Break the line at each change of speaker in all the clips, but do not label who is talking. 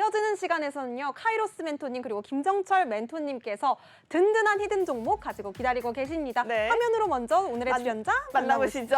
이어지는 시간에서는요, 카이로스 멘토님 그리고 김정철 멘토님께서 든든한 히든 종목 가지고 기다리고 계십니다.
네.
화면으로 먼저 오늘의 출연자
만나보시죠.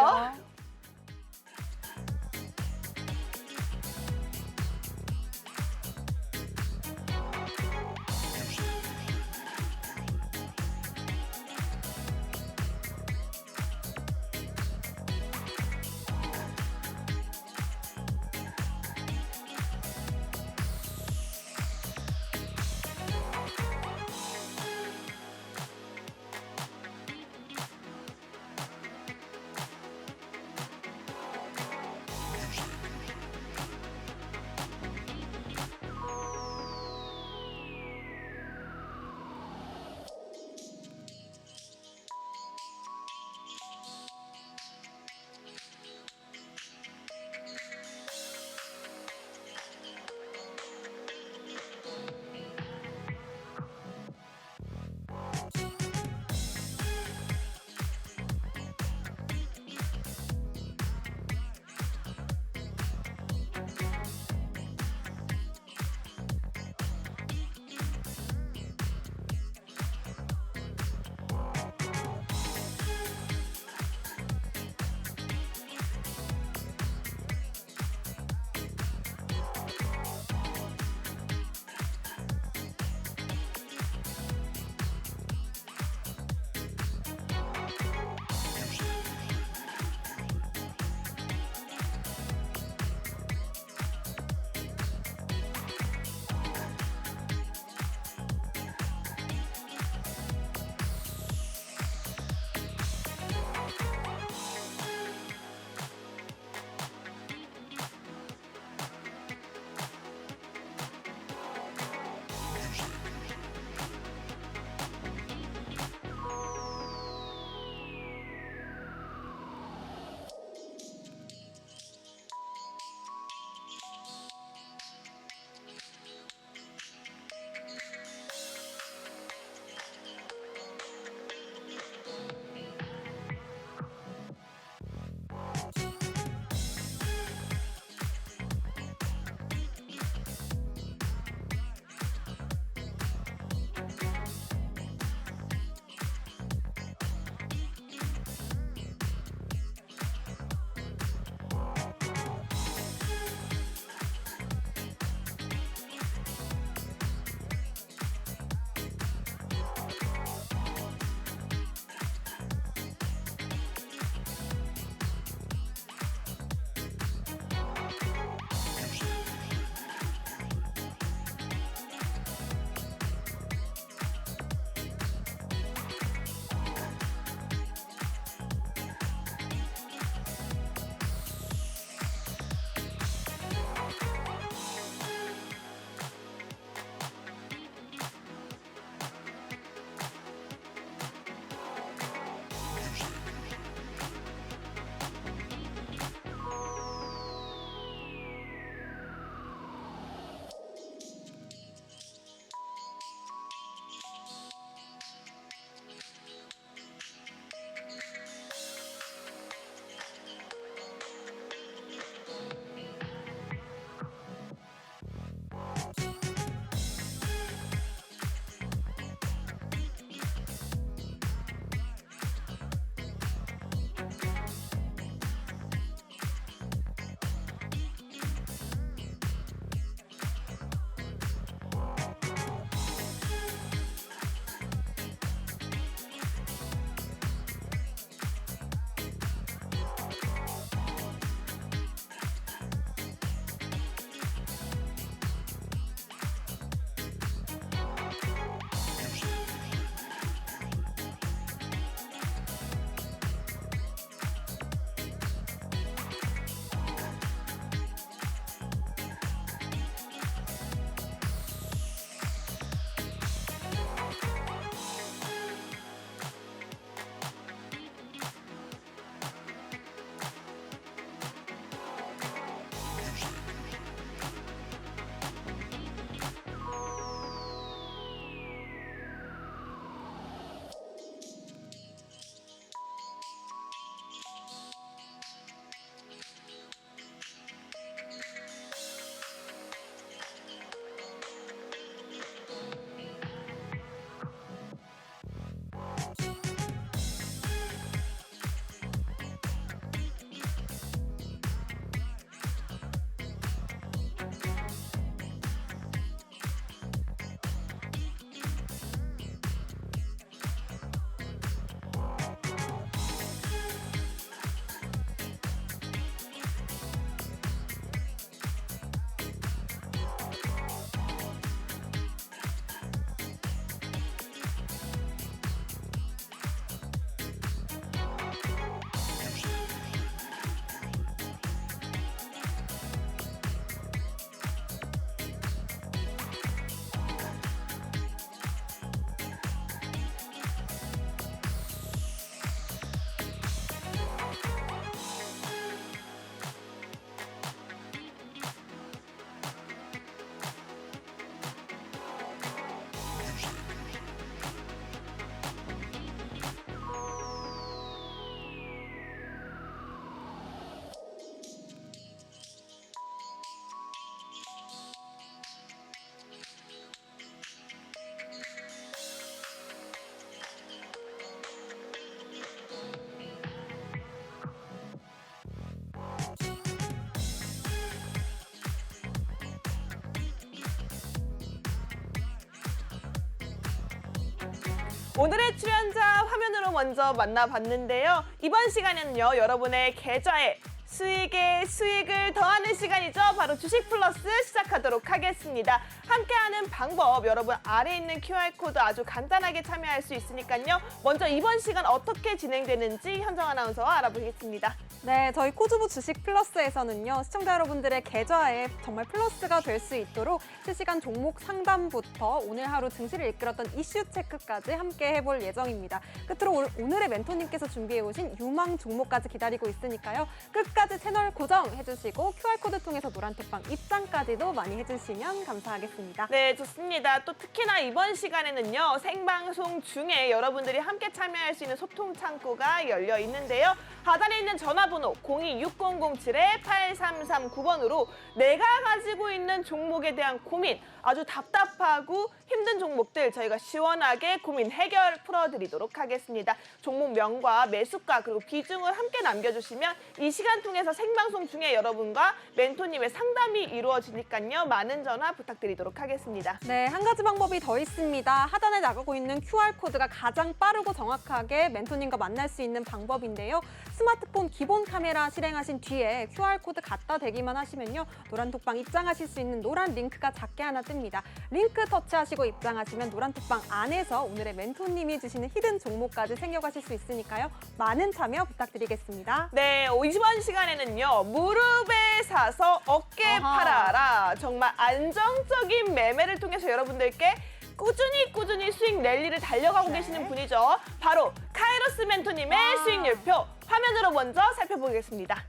오늘의 출연자 화면으로 먼저 만나봤는데요. 이번 시간에는요, 여러분의 계좌에 수익을 더하는 시간이죠. 바로 주식 플러스 시작하도록 하겠습니다. 함께하는 방법, 여러분 아래에 있는 QR코드 아주 간단하게 참여할 수 있으니까요. 먼저 이번 시간 어떻게 진행되는지 현정 아나운서와 알아보겠습니다.
네, 저희 코주부 주식 플러스에서는요, 시청자 여러분들의 계좌에 정말 플러스가 될 수 있도록 실시간 종목 상담부터 오늘 하루 증시를 이끌었던 이슈 체크까지 함께 해볼 예정입니다. 끝으로 오늘의 멘토님께서 준비해오신 유망 종목까지 기다리고 있으니까요. 끝까지 채널 고정해주시고 QR코드 통해서 노란택방 입장까지도 많이 해주시면 감사하겠습니다.
네, 좋습니다. 또 특히나 이번 시간에는요, 생방송 중에 여러분들이 함께 참여할 수 있는 소통 창구가 열려 있는데요. 하단에 있는 전화번호 026007-8339번으로 내가 가지고 있는 종목에 대한 고민, 아주 답답하고 힘든 종목들 저희가 시원하게 고민 해결 풀어드리도록 하겠습니다. 종목명과 매수가 그리고 비중을 함께 남겨주시면 이 시간 통해서 생방송 중에 여러분과 멘토님의 상담이 이루어지니까요. 많은 전화 부탁드리도록 하겠습니다.
네, 한 가지 방법이 더 있습니다. 하단에 나가고 있는 QR코드가 가장 빠르고 정확하게 멘토님과 만날 수 있는 방법인데요. 스마트폰 기본 카메라 실행하신 뒤에 QR코드 갖다 대기만 하시면요. 노란톡방 입장하실 수 있는 노란 링크가 작게 하나 뜹니다. 링크 터치하시고 입장하시면 노란톡방 안에서 오늘의 멘토님이 주시는 히든 종목까지 챙겨가실 수 있으니까요. 많은 참여 부탁드리겠습니다.
네, 이번 시간에는요. 무릎에 사서 어깨 팔아라. 정말 안정적인 매매를 통해서 여러분들께 꾸준히 수익 랠리를 달려가고 계시는 분이죠. 바로 카이로스 멘토님의 수익률표 화면으로 먼저 살펴보겠습니다.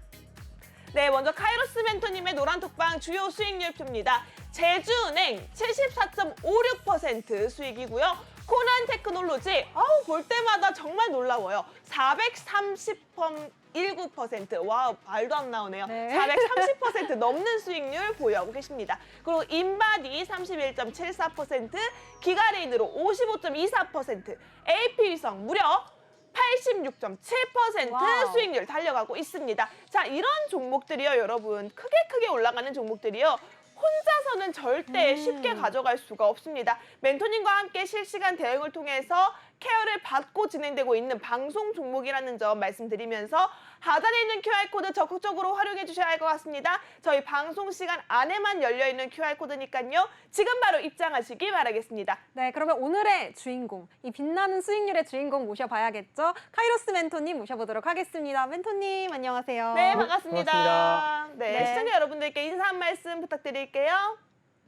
네, 먼저 카이로스 멘토님의 노란톡방 주요 수익률표입니다. 제주은행 74.56% 수익이고요. 코난테크놀로지 볼 때마다 정말 놀라워요. 430.19%. 와우, 말도 안 나오네요.
네.
430% 넘는 수익률 보유하고 계십니다. 그리고 인바디 31.74%, 기가레인으로 55.24%, AP위성 무려 86.7%
와우.
수익률 달려가고 있습니다. 자, 이런 종목들이요, 여러분. 크게 올라가는 종목들이요. 혼자서는 절대 쉽게 가져갈 수가 없습니다. 멘토님과 함께 실시간 대응을 통해서 케어를 받고 진행되고 있는 방송 종목이라는 점 말씀드리면서 하단에 있는 QR코드 적극적으로 활용해 주셔야 할 것 같습니다. 저희 방송 시간 안에만 열려있는 QR코드니까요. 지금 바로 입장하시기 바라겠습니다.
네, 그러면 오늘의 주인공, 이 빛나는 수익률의 주인공 모셔봐야겠죠? 카이로스 멘토님 모셔보도록 하겠습니다. 멘토님, 안녕하세요.
네, 반갑습니다.
반갑습니다.
네, 시청자 여러분들께 인사 한 말씀 부탁드릴게요.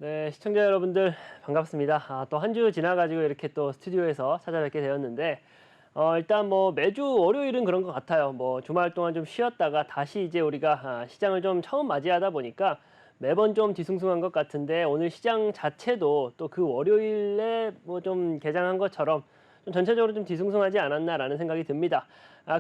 네, 시청자 여러분들 반갑습니다. 또 한 주 지나가지고 이렇게 또 스튜디오에서 찾아뵙게 되었는데 일단 뭐 매주 월요일은 그런 것 같아요. 뭐 주말 동안 좀 쉬었다가 다시 이제 우리가 시장을 좀 처음 맞이하다 보니까 매번 좀 뒤숭숭한 것 같은데 오늘 시장 자체도 또 그 월요일에 뭐 좀 개장한 것처럼 좀 전체적으로 좀 뒤숭숭하지 않았나라는 생각이 듭니다.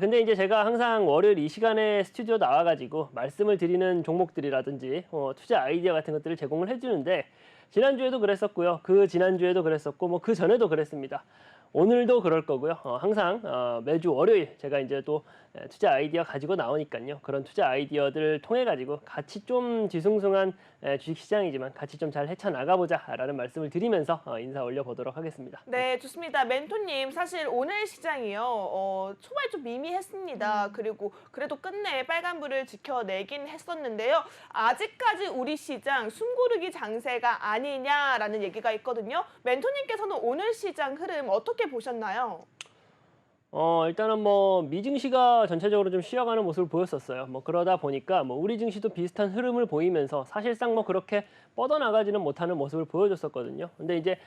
근데 이제 제가 항상 월요일 이 시간에 스튜디오 나와가지고 말씀을 드리는 종목들이라든지 투자 아이디어 같은 것들을 제공을 해주는데 지난주에도 그랬었고요. 그 지난주에도 그랬었고 뭐 그 전에도 그랬습니다. 오늘도 그럴 거고요. 항상 매주 월요일 제가 이제 또 투자 아이디어 가지고 나오니까요. 그런 투자 아이디어들을 통해 가지고 같이 좀 뒤숭숭한 주식시장이지만 같이 좀 잘 헤쳐나가보자라는 말씀을 드리면서 인사 올려보도록 하겠습니다.
네, 좋습니다. 멘토님, 사실 오늘 시장이요. 초반에 좀 미미했습니다. 그리고 그래도 끝내 빨간불을 지켜내긴 했었는데요. 아직까지 우리 시장 숨고르기 장세가 아니냐라는 얘기가 있거든요. 멘토님께서는 오늘 시장 흐름 어떻게 보셨나요?
일단은 뭐 미증시가 전체적으로 좀 쉬어가는 모습을 보였었어요. 뭐 그러다 보니까 뭐 우리 증시도 비슷한 흐름을 보이면서 사실상 뭐 그렇게 뻗어나가지는 못하는 모습을 보여줬었거든요. 근데 이제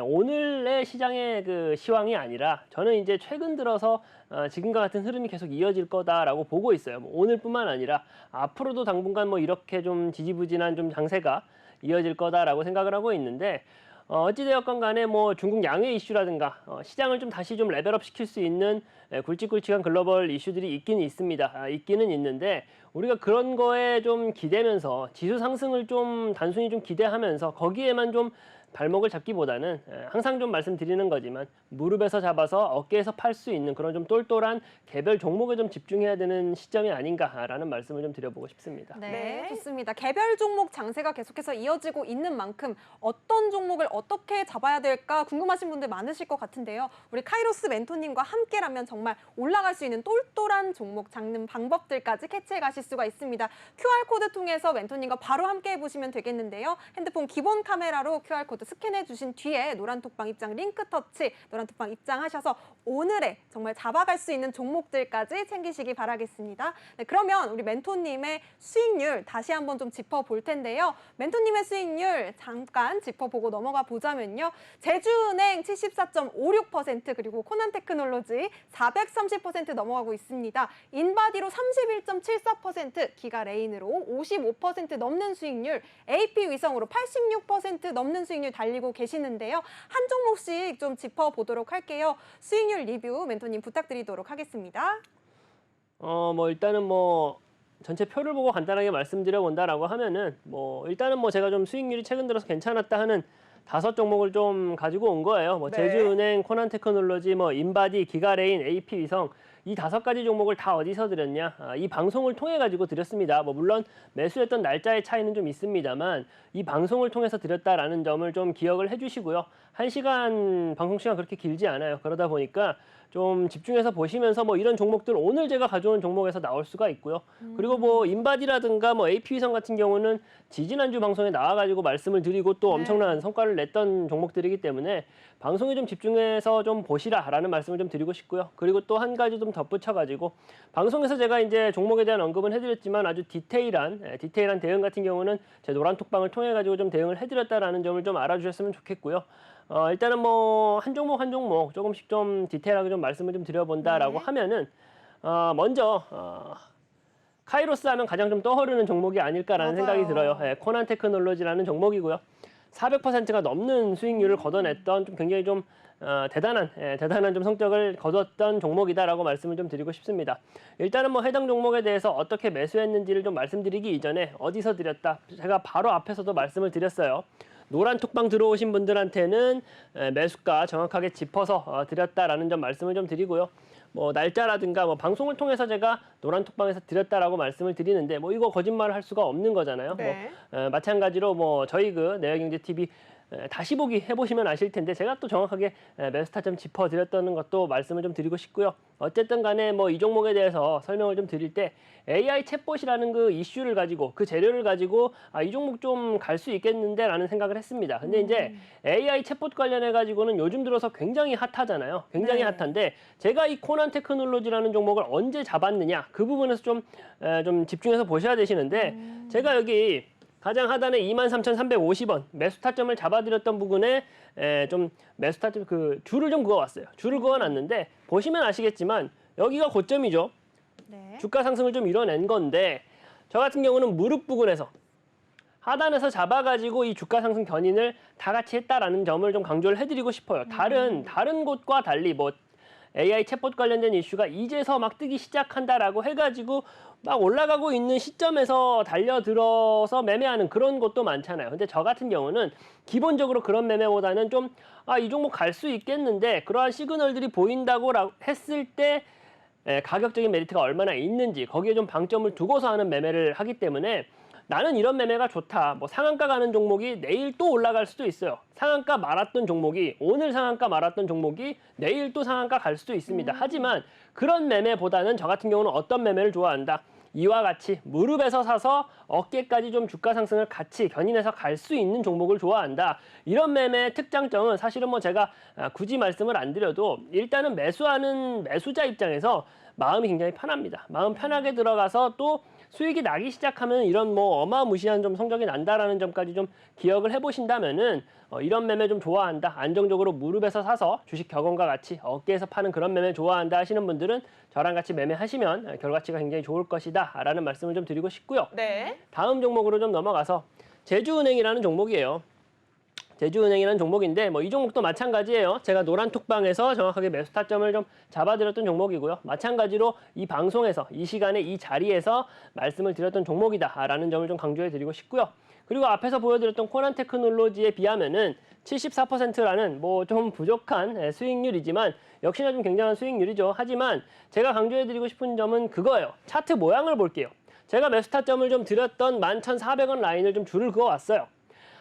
오늘의 시장의 그 시황이 아니라 저는 이제 최근 들어서 지금과 같은 흐름이 계속 이어질 거다라고 보고 있어요. 뭐 오늘뿐만 아니라 앞으로도 당분간 뭐 이렇게 좀 지지부진한 좀 장세가 이어질 거다라고 생각을 하고 있는데 어찌되었건 간에 뭐 중국 양회 이슈라든가 시장을 좀 다시 좀 레벨업 시킬 수 있는 굵직굵직한 글로벌 이슈들이 있긴 있습니다. 있기는 있는데 우리가 그런 거에 좀 기대면서 지수 상승을 좀 단순히 좀 기대하면서 거기에만 좀 발목을 잡기보다는 항상 좀 말씀드리는 거지만 무릎에서 잡아서 어깨에서 팔 수 있는 그런 좀 똘똘한 개별 종목에 좀 집중해야 되는 시점이 아닌가라는 말씀을 좀 드려보고 싶습니다.
네,
네.
좋습니다. 개별 종목 장세가 계속해서 이어지고 있는 만큼 어떤 종목을 어떻게 잡아야 될까 궁금하신 분들 많으실 것 같은데요. 우리 카이로스 멘토님과 함께라면 정말 올라갈 수 있는 똘똘한 종목 잡는 방법들까지 캐치해 가실 수가 있습니다. QR코드 통해서 멘토님과 바로 함께 해보시면 되겠는데요. 핸드폰 기본 카메라로 QR코드 스캔해 주신 뒤에 노란톡방 입장 링크 터치, 노란톡방 입장하셔서 오늘의 정말 잡아갈 수 있는 종목들까지 챙기시기 바라겠습니다. 네, 그러면 우리 멘토님의 수익률 다시 한번 좀 짚어볼 텐데요. 멘토님의 수익률 잠깐 짚어보고 넘어가 보자면요. 제주은행 74.56% 그리고 코난테크놀로지 430% 넘어가고 있습니다. 인바디로 31.74%, 기가레인으로 55% 넘는 수익률, AP위성으로 86% 넘는 수익률 달리고 계시는데요. 한 종목씩 좀 짚어보도록 할게요. 수익률 리뷰 멘토님 부탁드리도록 하겠습니다.
뭐 일단은 뭐 전체 표를 보고 간단하게 말씀드려 본다라고 하면은 뭐 일단은 뭐 제가 좀 수익률이 최근 들어서 괜찮았다 하는 5종목을 좀 가지고 온 거예요. 뭐
네.
제주은행, 코난테크놀로지, 뭐 인바디, 기가레인, AP위성 이 5가지 종목을 다 어디서 드렸냐? 이 방송을 통해 가지고 드렸습니다. 뭐 물론 매수했던 날짜의 차이는 좀 있습니다만 이 방송을 통해서 드렸다라는 점을 좀 기억을 해주시고요. 1시간 방송 시간 그렇게 길지 않아요. 그러다 보니까 좀 집중해서 보시면서 뭐 이런 종목들 오늘 제가 가져온 종목에서 나올 수가 있고요. 그리고 뭐 인바디라든가 뭐 AP위성 같은 경우는 지지난주 방송에 나와가지고 말씀을 드리고 또 엄청난 성과를 냈던 종목들이기 때문에 방송에 좀 집중해서 좀 보시라라는 말씀을 좀 드리고 싶고요. 그리고 또 한 가지 좀 덧붙여가지고 방송에서 제가 이제 종목에 대한 언급은 해드렸지만 아주 디테일한 대응 같은 경우는 제 노란톡방을 통해 가지고 좀 대응을 해드렸다라는 점을 좀 알아주셨으면 좋겠고요. 일단은 뭐 한 종목 조금씩 좀 디테일하게 좀 말씀을 좀 드려본다라고
네.
하면은 먼저 카이로스 하면 가장 좀 떠오르는 종목이 아닐까라는
맞아요.
생각이 들어요. 코난테크놀로지라는 종목이고요. 400%가 넘는 수익률을 거둬냈던 좀 굉장히 좀 대단한 좀 성적을 거뒀던 종목이다라고 말씀을 좀 드리고 싶습니다. 일단은 뭐 해당 종목에 대해서 어떻게 매수했는지를 좀 말씀드리기 이전에 어디서 드렸다. 제가 바로 앞에서도 말씀을 드렸어요. 노란 톡방 들어오신 분들한테는 매수가 정확하게 짚어서 드렸다라는 점 말씀을 좀 드리고요. 뭐 날짜라든가 뭐 방송을 통해서 제가 노란 톡방에서 드렸다라고 말씀을 드리는데 뭐 이거 거짓말을 할 수가 없는 거잖아요.
네.
뭐 마찬가지로 뭐 저희 그 내야경제 TV 다시 보기 해보시면 아실 텐데 제가 또 정확하게 매수타점 짚어드렸다는 것도 말씀을 좀 드리고 싶고요. 어쨌든 간에 뭐 이 종목에 대해서 설명을 좀 드릴 때 AI 챗봇이라는 그 이슈를 가지고 그 재료를 가지고 이 종목 좀 갈 수 있겠는데라는 생각을 했습니다. 근데 이제 AI 챗봇 관련해 가지고는 요즘 들어서 굉장히 핫하잖아요. 굉장히
네.
핫한데 제가 이 코난테크놀로지라는 종목을 언제 잡았느냐 그 부분에서 좀 집중해서 보셔야 되시는데 제가 여기 가장 하단에 23,350원 매수 타점을 잡아드렸던 부분에 좀 매수 타점 그 줄을 좀 그어왔어요. 줄을 그어놨는데 보시면 아시겠지만 여기가 고점이죠.
네.
주가 상승을 좀 이뤄낸 건데 저 같은 경우는 무릎 부근에서 하단에서 잡아가지고 이 주가 상승 견인을 다 같이 했다라는 점을 좀 강조를 해드리고 싶어요. 다른 곳과 달리 뭐 AI 챗봇 관련된 이슈가 이제서 막 뜨기 시작한다라고 해가지고 막 올라가고 있는 시점에서 달려들어서 매매하는 그런 것도 많잖아요. 근데 저 같은 경우는 기본적으로 그런 매매보다는 좀 이 종목 갈 수 있겠는데 그러한 시그널들이 보인다고 했을 때 가격적인 메리트가 얼마나 있는지 거기에 좀 방점을 두고서 하는 매매를 하기 때문에 나는 이런 매매가 좋다. 뭐 상한가 가는 종목이 내일 또 올라갈 수도 있어요. 상한가 말았던 종목이 오늘 상한가 말았던 종목이 내일 또 상한가 갈 수도 있습니다. 하지만 그런 매매보다는 저 같은 경우는 어떤 매매를 좋아한다. 이와 같이 무릎에서 사서 어깨까지 좀 주가 상승을 같이 견인해서 갈 수 있는 종목을 좋아한다. 이런 매매의 특장점은 사실은 뭐 제가 굳이 말씀을 안 드려도 일단은 매수하는 매수자 입장에서 마음이 굉장히 편합니다. 마음 편하게 들어가서 또 수익이 나기 시작하면 이런 뭐 어마무시한 좀 성적이 난다라는 점까지 좀 기억을 해보신다면은 이런 매매 좀 좋아한다. 안정적으로 무릎에서 사서 주식 격언과 같이 어깨에서 파는 그런 매매 좋아한다 하시는 분들은 저랑 같이 매매하시면 결과치가 굉장히 좋을 것이다 라는 말씀을 좀 드리고 싶고요.
네.
다음 종목으로 좀 넘어가서 제주은행이라는 종목이에요. 제주은행이라는 종목인데 뭐 이 종목도 마찬가지예요. 제가 노란톡방에서 정확하게 매수 타점을 좀 잡아드렸던 종목이고요. 마찬가지로 이 방송에서 이 시간에 이 자리에서 말씀을 드렸던 종목이다라는 점을 좀 강조해드리고 싶고요. 그리고 앞에서 보여드렸던 코난테크놀로지에 비하면은 74%라는 뭐 좀 부족한 수익률이지만 역시나 좀 굉장한 수익률이죠. 하지만 제가 강조해드리고 싶은 점은 그거예요. 차트 모양을 볼게요. 제가 매수 타점을 좀 드렸던 11,400원 라인을 좀 줄을 그어왔어요.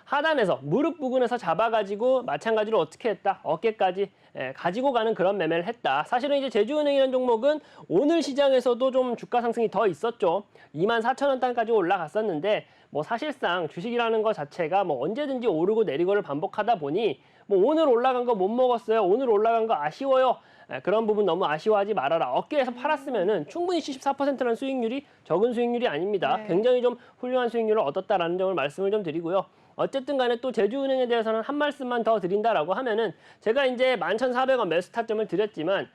하단에서 무릎 부근에서 잡아가지고 마찬가지로 어떻게 했다? 어깨까지 가지고 가는 그런 매매를 했다. 사실은 이제 제주은행이라는 종목은 오늘 시장에서도 좀 주가 상승이 더 있었죠. 24,000원 단까지 올라갔었는데 뭐 사실상 주식이라는 것 자체가 뭐 언제든지 오르고 내리고를 반복하다 보니 뭐 오늘 올라간 거 못 먹었어요. 오늘 올라간 거 아쉬워요. 그런 부분 너무 아쉬워하지 말아라. 어깨에서 팔았으면은 충분히 74%라는 수익률이 적은 수익률이 아닙니다.
네.
굉장히 좀 훌륭한 수익률을 얻었다라는 점을 말씀을 좀 드리고요. 어쨌든 간에 또 제주은행에 대해서는 한 말씀만 더 드린다라고 하면은 제가 이제 11,400원 매수 타점을 드렸지만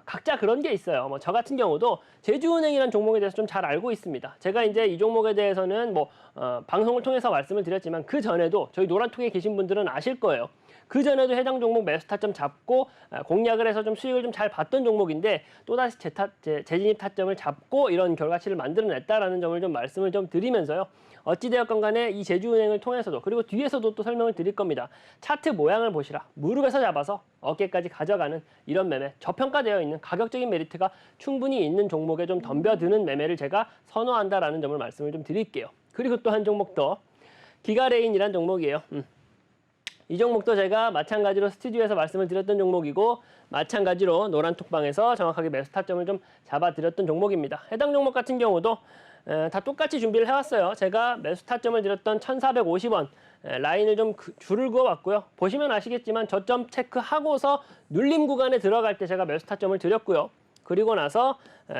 각자 그런 게 있어요. 뭐 저 같은 경우도 제주은행이라는 종목에 대해서 좀 잘 알고 있습니다. 제가 이제 이 종목에 대해서는 뭐 방송을 통해서 말씀을 드렸지만 그 전에도 저희 노란톡에 계신 분들은 아실 거예요. 그 전에도 해당 종목 매수 타점 잡고 공략을 해서 좀 수익을 좀 잘 봤던 종목인데 또다시 재진입 타점을 잡고 이런 결과치를 만들어냈다라는 점을 좀 말씀을 좀 드리면서요. 어찌되었건 간에 이 제주은행을 통해서도 그리고 뒤에서도 또 설명을 드릴 겁니다. 차트 모양을 보시라. 무릎에서 잡아서 어깨까지 가져가는 이런 매매, 저평가되어 있는 가격적인 메리트가 충분히 있는 종목에 좀 덤벼드는 매매를 제가 선호한다라는 점을 말씀을 좀 드릴게요. 그리고 또 한 종목 더 기가레인이라는 종목이에요. 이 종목도 제가 마찬가지로 스튜디오에서 말씀을 드렸던 종목이고 마찬가지로 노란톡방에서 정확하게 매수 타점을 좀 잡아드렸던 종목입니다. 해당 종목 같은 경우도 다 똑같이 준비를 해왔어요. 제가 매수 타점을 드렸던 1,450원 라인을 좀 줄을 그어왔고요. 보시면 아시겠지만 저점 체크하고서 눌림 구간에 들어갈 때 제가 매수 타점을 드렸고요. 그리고 나서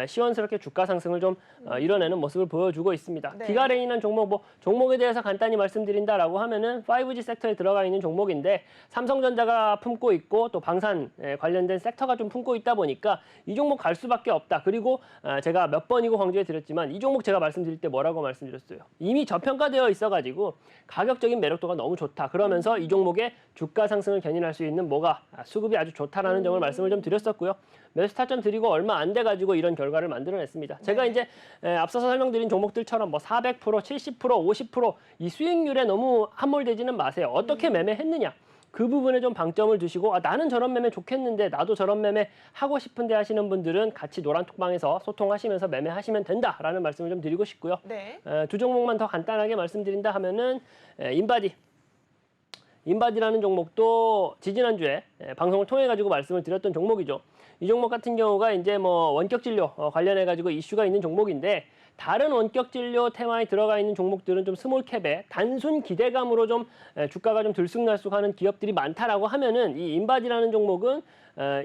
시원스럽게 주가 상승을 좀 이뤄내는 모습을 보여주고 있습니다.
네.
기가레인이라는 종목, 뭐 종목에 대해서 간단히 말씀드린다라고 하면은 5G 섹터에 들어가 있는 종목인데 삼성전자가 품고 있고 또 방산 관련된 섹터가 좀 품고 있다 보니까 이 종목 갈 수밖에 없다. 그리고 제가 몇 번이고 강조해 드렸지만 이 종목 제가 말씀드릴 때 뭐라고 말씀드렸어요? 이미 저평가되어 있어가지고 가격적인 매력도가 너무 좋다. 그러면서 이 종목의 주가 상승을 견인할 수 있는 뭐가 수급이 아주 좋다라는 점을 말씀을 좀 드렸었고요. 매수 타점 드리고 얼마 안 돼가지고 이런 결과를 만들어냈습니다. 제가 이제 앞서서 설명드린 종목들처럼 뭐 400%, 70%, 50%이 수익률에 너무 함몰되지는 마세요. 어떻게 매매했느냐? 그 부분에 좀 방점을 두시고 나는 저런 매매 좋겠는데 나도 저런 매매 하고 싶은데 하시는 분들은 같이 노란톡방에서 소통하시면서 매매하시면 된다라는 말씀을 좀 드리고 싶고요.
네.
두 종목만 더 간단하게 말씀드린다 하면은 인바디라는 종목도 지지난주에 방송을 통해 가지고 말씀을 드렸던 종목이죠. 이 종목 같은 경우가 이제 뭐 원격 진료 관련해 가지고 이슈가 있는 종목인데 다른 원격 진료 테마에 들어가 있는 종목들은 좀 스몰캡에 단순 기대감으로 좀 주가가 좀 들쑥날쑥하는 기업들이 많다라고 하면은 이 인바디라는 종목은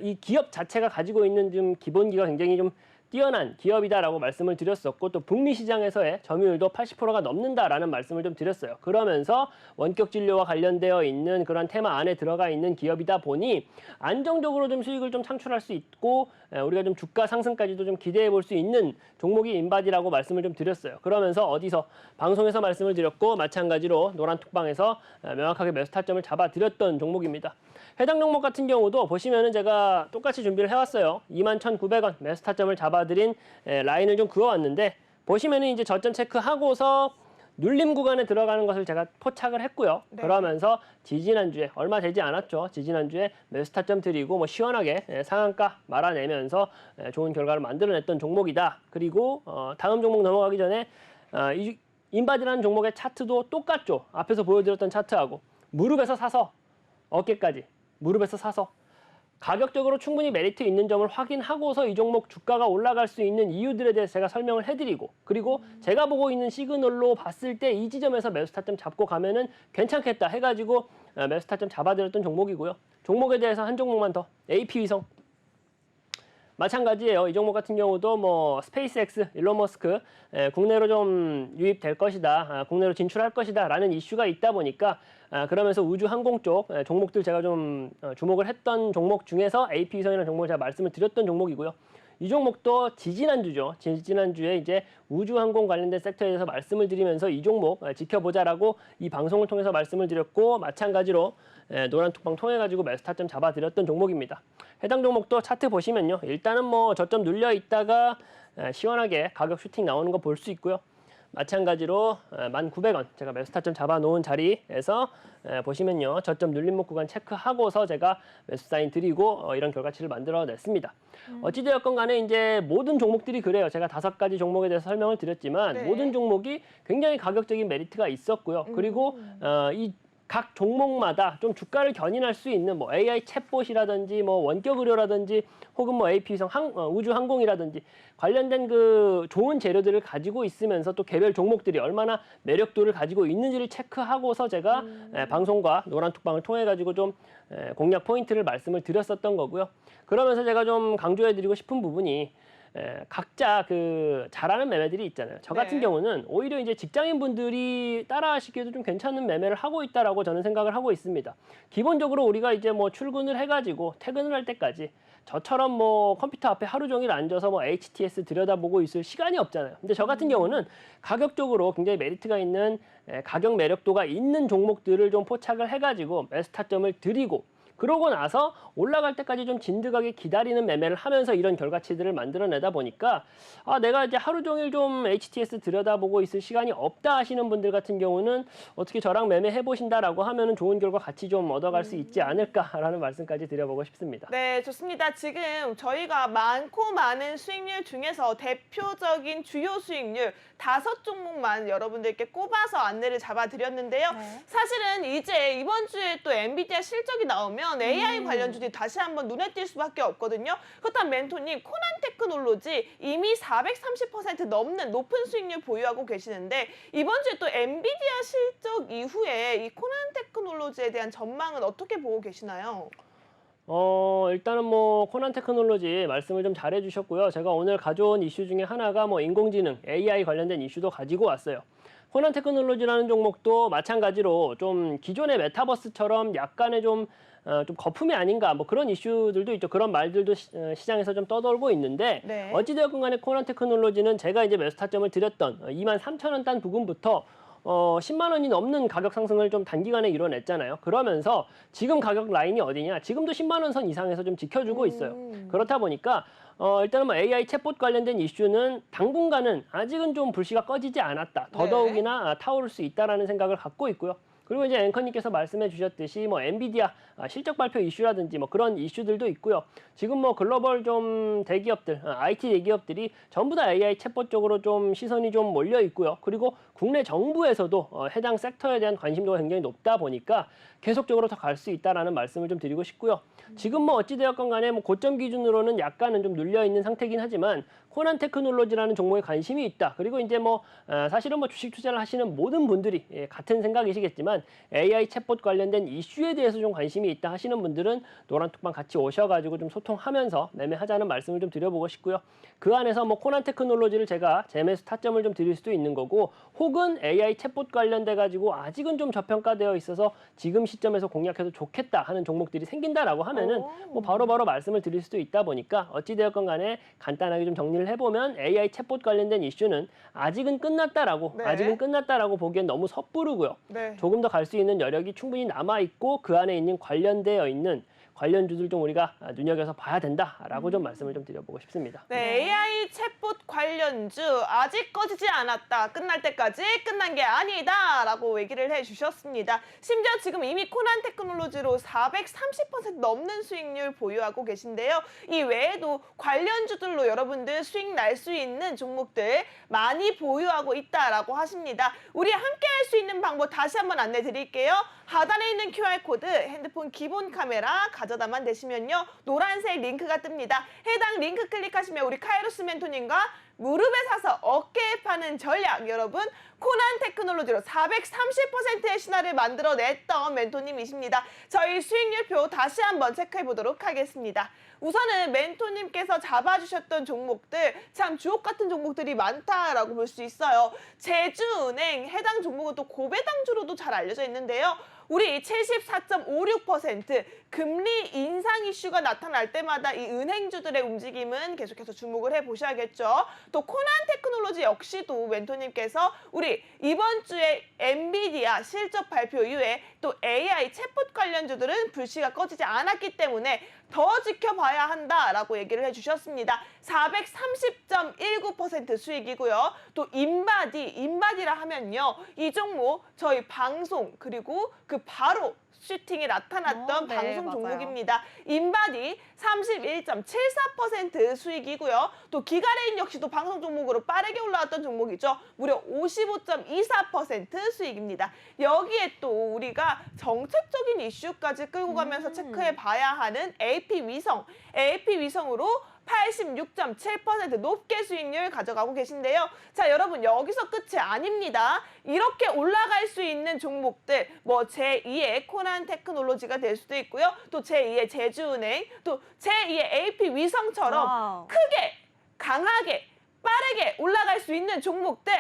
이 기업 자체가 가지고 있는 좀 기본기가 굉장히 좀 뛰어난 기업이다라고 말씀을 드렸었고 또 북미 시장에서의 점유율도 80%가 넘는다라는 말씀을 좀 드렸어요. 그러면서 원격 진료와 관련되어 있는 그런 테마 안에 들어가 있는 기업이다 보니 안정적으로 좀 수익을 좀 창출할 수 있고 우리가 좀 주가 상승까지도 좀 기대해 볼 수 있는 종목이 인바디라고 말씀을 좀 드렸어요. 그러면서 어디서 방송에서 말씀을 드렸고 마찬가지로 노란톡방에서 명확하게 매수 타점을 잡아드렸던 종목입니다. 해당 종목 같은 경우도 보시면은 제가 똑같이 준비를 해왔어요. 21,900원 매수 타점을 잡아드린 라인을 좀 그어왔는데 보시면은 이제 저점 체크하고서 눌림 구간에 들어가는 것을 제가 포착을 했고요.
네.
그러면서 지지난주에 얼마 되지 않았죠. 지지난주에 매수 타점 드리고 뭐 시원하게 상한가 말아내면서 좋은 결과를 만들어냈던 종목이다. 그리고 다음 종목 넘어가기 전에 이 인바디라는 종목의 차트도 똑같죠. 앞에서 보여드렸던 차트하고 무릎에서 사서 어깨까지 무릎에서 사서 가격적으로 충분히 메리트 있는 점을 확인하고서 이 종목 주가가 올라갈 수 있는 이유들에 대해서 제가 설명을 해드리고 그리고 제가 보고 있는 시그널로 봤을 때 이 지점에서 매수 타점 잡고 가면은 괜찮겠다 해가지고 매수 타점 잡아드렸던 종목이고요. 종목에 대해서 한 종목만 더 AP위성 마찬가지예요. 이 종목 같은 경우도 뭐 스페이스X, 일론 머스크 국내로 좀 유입될 것이다, 국내로 진출할 것이다라는 이슈가 있다 보니까 그러면서 우주 항공 쪽 종목들 제가 좀 주목을 했던 종목 중에서 AP위성이라는 종목을 제가 말씀을 드렸던 종목이고요. 이 종목도 지지난주죠. 지지난주에 이제 우주항공 관련된 섹터에 대해서 말씀을 드리면서 이 종목 지켜보자라고 이 방송을 통해서 말씀을 드렸고 마찬가지로 노란 톡방 통해 가지고 매수 타점 잡아드렸던 종목입니다. 해당 종목도 차트 보시면요. 일단은 뭐 저점 눌려 있다가 시원하게 가격 슈팅 나오는 거 볼 수 있고요. 마찬가지로 1,900원 제가 매수 타점 잡아놓은 자리에서 보시면요. 저점 눌림목 구간 체크하고서 제가 매수 사인 드리고 이런 결과치를 만들어냈습니다. 어찌되었건 간에 이제 모든 종목들이 그래요. 제가 5가지 종목에 대해서 설명을 드렸지만
네.
모든 종목이 굉장히 가격적인 메리트가 있었고요. 그리고 이 각 종목마다 좀 주가를 견인할 수 있는 뭐 AI 챗봇이라든지 뭐 원격 의료라든지 혹은 뭐 AP위성 우주 항공이라든지 관련된 그 좋은 재료들을 가지고 있으면서 또 개별 종목들이 얼마나 매력도를 가지고 있는지를 체크하고서 제가 방송과 노란 톡방을 통해 가지고 좀 공략 포인트를 말씀을 드렸었던 거고요. 그러면서 제가 좀 강조해드리고 싶은 부분이 각자 그 잘하는 매매들이 있잖아요. 저 같은
네.
경우는 오히려 이제 직장인분들이 따라하시기에도 좀 괜찮은 매매를 하고 있다라고 저는 생각을 하고 있습니다. 기본적으로 우리가 이제 뭐 출근을 해가지고 퇴근을 할 때까지 저처럼 뭐 컴퓨터 앞에 하루 종일 앉아서 뭐 HTS 들여다보고 있을 시간이 없잖아요. 근데 저 같은 경우는 가격적으로 굉장히 메리트가 있는 가격 매력도가 있는 종목들을 좀 포착을 해가지고 매수 타점을 드리고 그러고 나서 올라갈 때까지 좀 진득하게 기다리는 매매를 하면서 이런 결과치들을 만들어내다 보니까 내가 이제 하루 종일 좀 HTS 들여다보고 있을 시간이 없다 하시는 분들 같은 경우는 어떻게 저랑 매매해 보신다라고 하면은 좋은 결과 같이 좀 얻어갈 수 있지 않을까라는 말씀까지 드려보고 싶습니다.
네, 좋습니다. 지금 저희가 많고 많은 수익률 중에서 대표적인 주요 수익률 5종목만 여러분들께 꼽아서 안내를 잡아드렸는데요.
네.
사실은 이제 이번 주에 또 엔비디아 실적이 나오면 AI 관련주들이 다시 한번 눈에 띌 수밖에 없거든요. 그렇다면 멘토님, 코난 테크놀로지 이미 430% 넘는 높은 수익률 보유하고 계시는데 이번 주에 또 엔비디아 실적 이후에 이 코난 테크놀로지에 대한 전망은 어떻게 보고 계시나요?
일단은 뭐 코난 테크놀로지 말씀을 좀 잘해 주셨고요. 제가 오늘 가져온 이슈 중에 하나가 뭐 인공지능, AI 관련된 이슈도 가지고 왔어요. 코난 테크놀로지라는 종목도 마찬가지로 좀 기존의 메타버스처럼 약간의 좀 거품이 아닌가 뭐 그런 이슈들도 있죠. 그런 말들도 시장에서 좀 떠돌고 있는데
네.
어찌되었건 간에 코난 테크놀로지는 제가 이제 매수 타점을 드렸던 23,000원 단 부근부터 10만 원이 넘는 가격 상승을 좀 단기간에 이뤄냈잖아요. 그러면서 지금 가격 라인이 어디냐? 지금도 10만 원 선 이상에서 좀 지켜주고 있어요. 그렇다 보니까 일단은 뭐 AI 챗봇 관련된 이슈는 당분간은 아직은 좀 불씨가 꺼지지 않았다. 더더욱이나 타오를 수 있다라는 생각을 갖고 있고요. 그리고 이제 앵커님께서 말씀해 주셨듯이 뭐 엔비디아 실적 발표 이슈라든지 뭐 그런 이슈들도 있고요. 지금 뭐 글로벌 좀 대기업들, IT 대기업들이 전부 다 AI 챗봇 쪽으로 좀 시선이 좀 몰려 있고요. 그리고 국내 정부에서도 해당 섹터에 대한 관심도가 굉장히 높다 보니까 계속적으로 더 갈 수 있다라는 말씀을 좀 드리고 싶고요. 지금 뭐 어찌되었건 간에 뭐 고점 기준으로는 약간은 좀 눌려 있는 상태긴 하지만 코난 테크놀로지라는 종목에 관심이 있다. 그리고 이제 뭐 사실은 뭐 주식 투자를 하시는 모든 분들이 같은 생각이시겠지만 AI 챗봇 관련된 이슈에 대해서 좀 관심이 있다 하시는 분들은 노란 톡방 같이 오셔가지고 좀 소통하면서 매매하자는 말씀을 좀 드려보고 싶고요. 그 안에서 뭐 코난 테크놀로지를 제가 재매수 타점을 좀 드릴 수도 있는 거고 혹은 AI 챗봇 관련돼 가지고 아직은 좀 저평가되어 있어서 지금 시점에서 공략해도 좋겠다 하는 종목들이 생긴다라고 하면은 뭐 바로바로 말씀을 드릴 수도 있다 보니까 어찌되었건 간에 간단하게 좀 정리를 해보면 AI 챗봇 관련된 이슈는 아직은 끝났다라고 보기엔 너무 섣부르고요.
네.
조금 더 갈 수 있는 여력이 충분히 남아 있고 그 안에 있는 관련되어 있는 관련주들 좀 우리가 눈여겨서 봐야 된다라고 좀 말씀을 좀 드려보고 싶습니다.
네, AI 챗봇 관련주 아직 꺼지지 않았다. 끝날 때까지 끝난 게 아니다라고 얘기를 해주셨습니다. 심지어 지금 이미 코난 테크놀로지로 430% 넘는 수익률 보유하고 계신데요. 이 외에도 관련주들로 여러분들 수익 날 수 있는 종목들 많이 보유하고 있다라고 하십니다. 우리 함께 할 수 있는 방법 다시 한번 안내 드릴게요. 하단에 있는 QR코드 핸드폰 기본 카메라 가져다만 대시면요. 노란색 링크가 뜹니다. 해당 링크 클릭하시면 우리 카이로스 멘토님과 무릎에 사서 어깨에 파는 전략 여러분 코난 테크놀로지로 430%의 신화를 만들어냈던 멘토님이십니다. 저희 수익률표 다시 한번 체크해 보도록 하겠습니다. 우선은 멘토님께서 잡아주셨던 종목들 참 주옥 같은 종목들이 많다라고 볼 수 있어요. 제주은행 해당 종목은 또 고배당주로도 잘 알려져 있는데요. 우리 74.56% 금리 인상 이슈가 나타날 때마다 이 은행주들의 움직임은 계속해서 주목을 해보셔야겠죠. 또 코난 테크놀로지 역시도 멘토님께서 우리 이번 주에 엔비디아 실적 발표 이후에 또 AI 챗봇 관련주들은 불씨가 꺼지지 않았기 때문에 더 지켜봐야 한다라고 얘기를 해주셨습니다. 430.19% 수익이고요. 또 인바디라 하면요. 이 종목 저희 방송 그리고 그 바로 슈팅이 나타났던
네,
방송
맞아요.
종목입니다. 인바디 31.74% 수익이고요. 또 기가레인 역시도 방송 종목으로 빠르게 올라왔던 종목이죠. 무려 55.24% 수익입니다. 여기에 또 우리가 정책적인 이슈까지 끌고 가면서 체크해 봐야 하는 AP위성으로 86.7% 높게 수익률 가져가고 계신데요. 자, 여러분 여기서 끝이 아닙니다. 이렇게 올라갈 수 있는 종목들 뭐 제2의 코난 테크놀로지가 될 수도 있고요. 또 제2의 제주은행, 또 제2의 AP위성처럼
와우.
크게, 강하게, 빠르게 올라갈 수 있는 종목들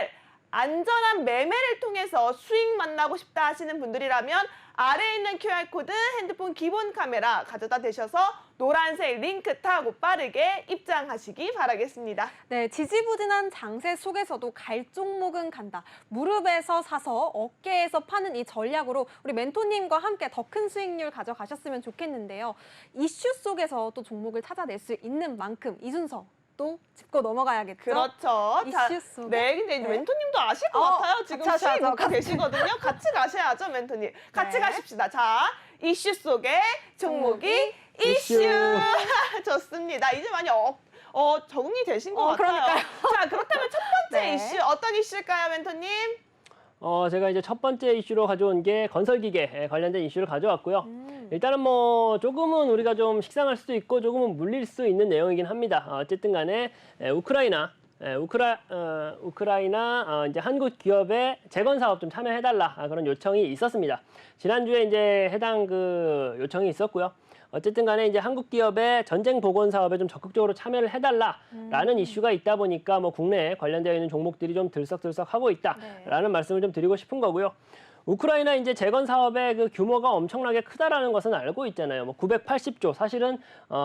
안전한 매매를 통해서 수익 만나고 싶다 하시는 분들이라면 아래에 있는 QR코드 핸드폰 기본 카메라 가져다 대셔서 노란색 링크 타고 빠르게 입장하시기 바라겠습니다.
네, 지지부진한 장세 속에서도 갈 종목은 간다. 무릎에서 사서 어깨에서 파는 이 전략으로 우리 멘토님과 함께 더 큰 수익률 가져가셨으면 좋겠는데요. 이슈 속에서 또 종목을 찾아낼 수 있는 만큼 이 순서 또 짚고 넘어가야겠죠?
그렇죠.
이슈 속에?
네, 근데 이제
네.
멘토님도 아실 것 같아요. 지금
같이
수익
하셔야죠.
먹고 계시거든요. 같이 가셔야죠, 멘토님. 같이
네.
가십시다. 자, 이슈 속에 종목이
이슈.
이슈. 좋습니다. 이제 많이 적응이 되신 것 같아요.
그러니까요.
자, 그렇다면 첫 번째
네.
이슈 어떤 이슈일까요, 멘토님?
제가 이제 첫 번째 이슈로 가져온 게 건설기계 관련된 이슈를 가져왔고요. 일단은 뭐 조금은 우리가 좀 식상할 수도 있고 조금은 물릴 수 있는 내용이긴 합니다. 어쨌든 간에 우크라이나 이제 한국 기업의 재건 사업 좀 참여해달라 그런 요청이 있었습니다. 지난주에 이제 해당 그 요청이 있었고요. 어쨌든 간에 이제 한국 기업의 전쟁 복원 사업에 좀 적극적으로 참여를 해달라라는 이슈가 있다 보니까 뭐 국내에 관련되어 있는 종목들이 좀 들썩들썩하고 있다라는 말씀을 좀 드리고 싶은 거고요. 우크라이나 이제 재건 사업의 그 규모가 엄청나게 크다라는 것은 알고 있잖아요. 뭐 980조 사실은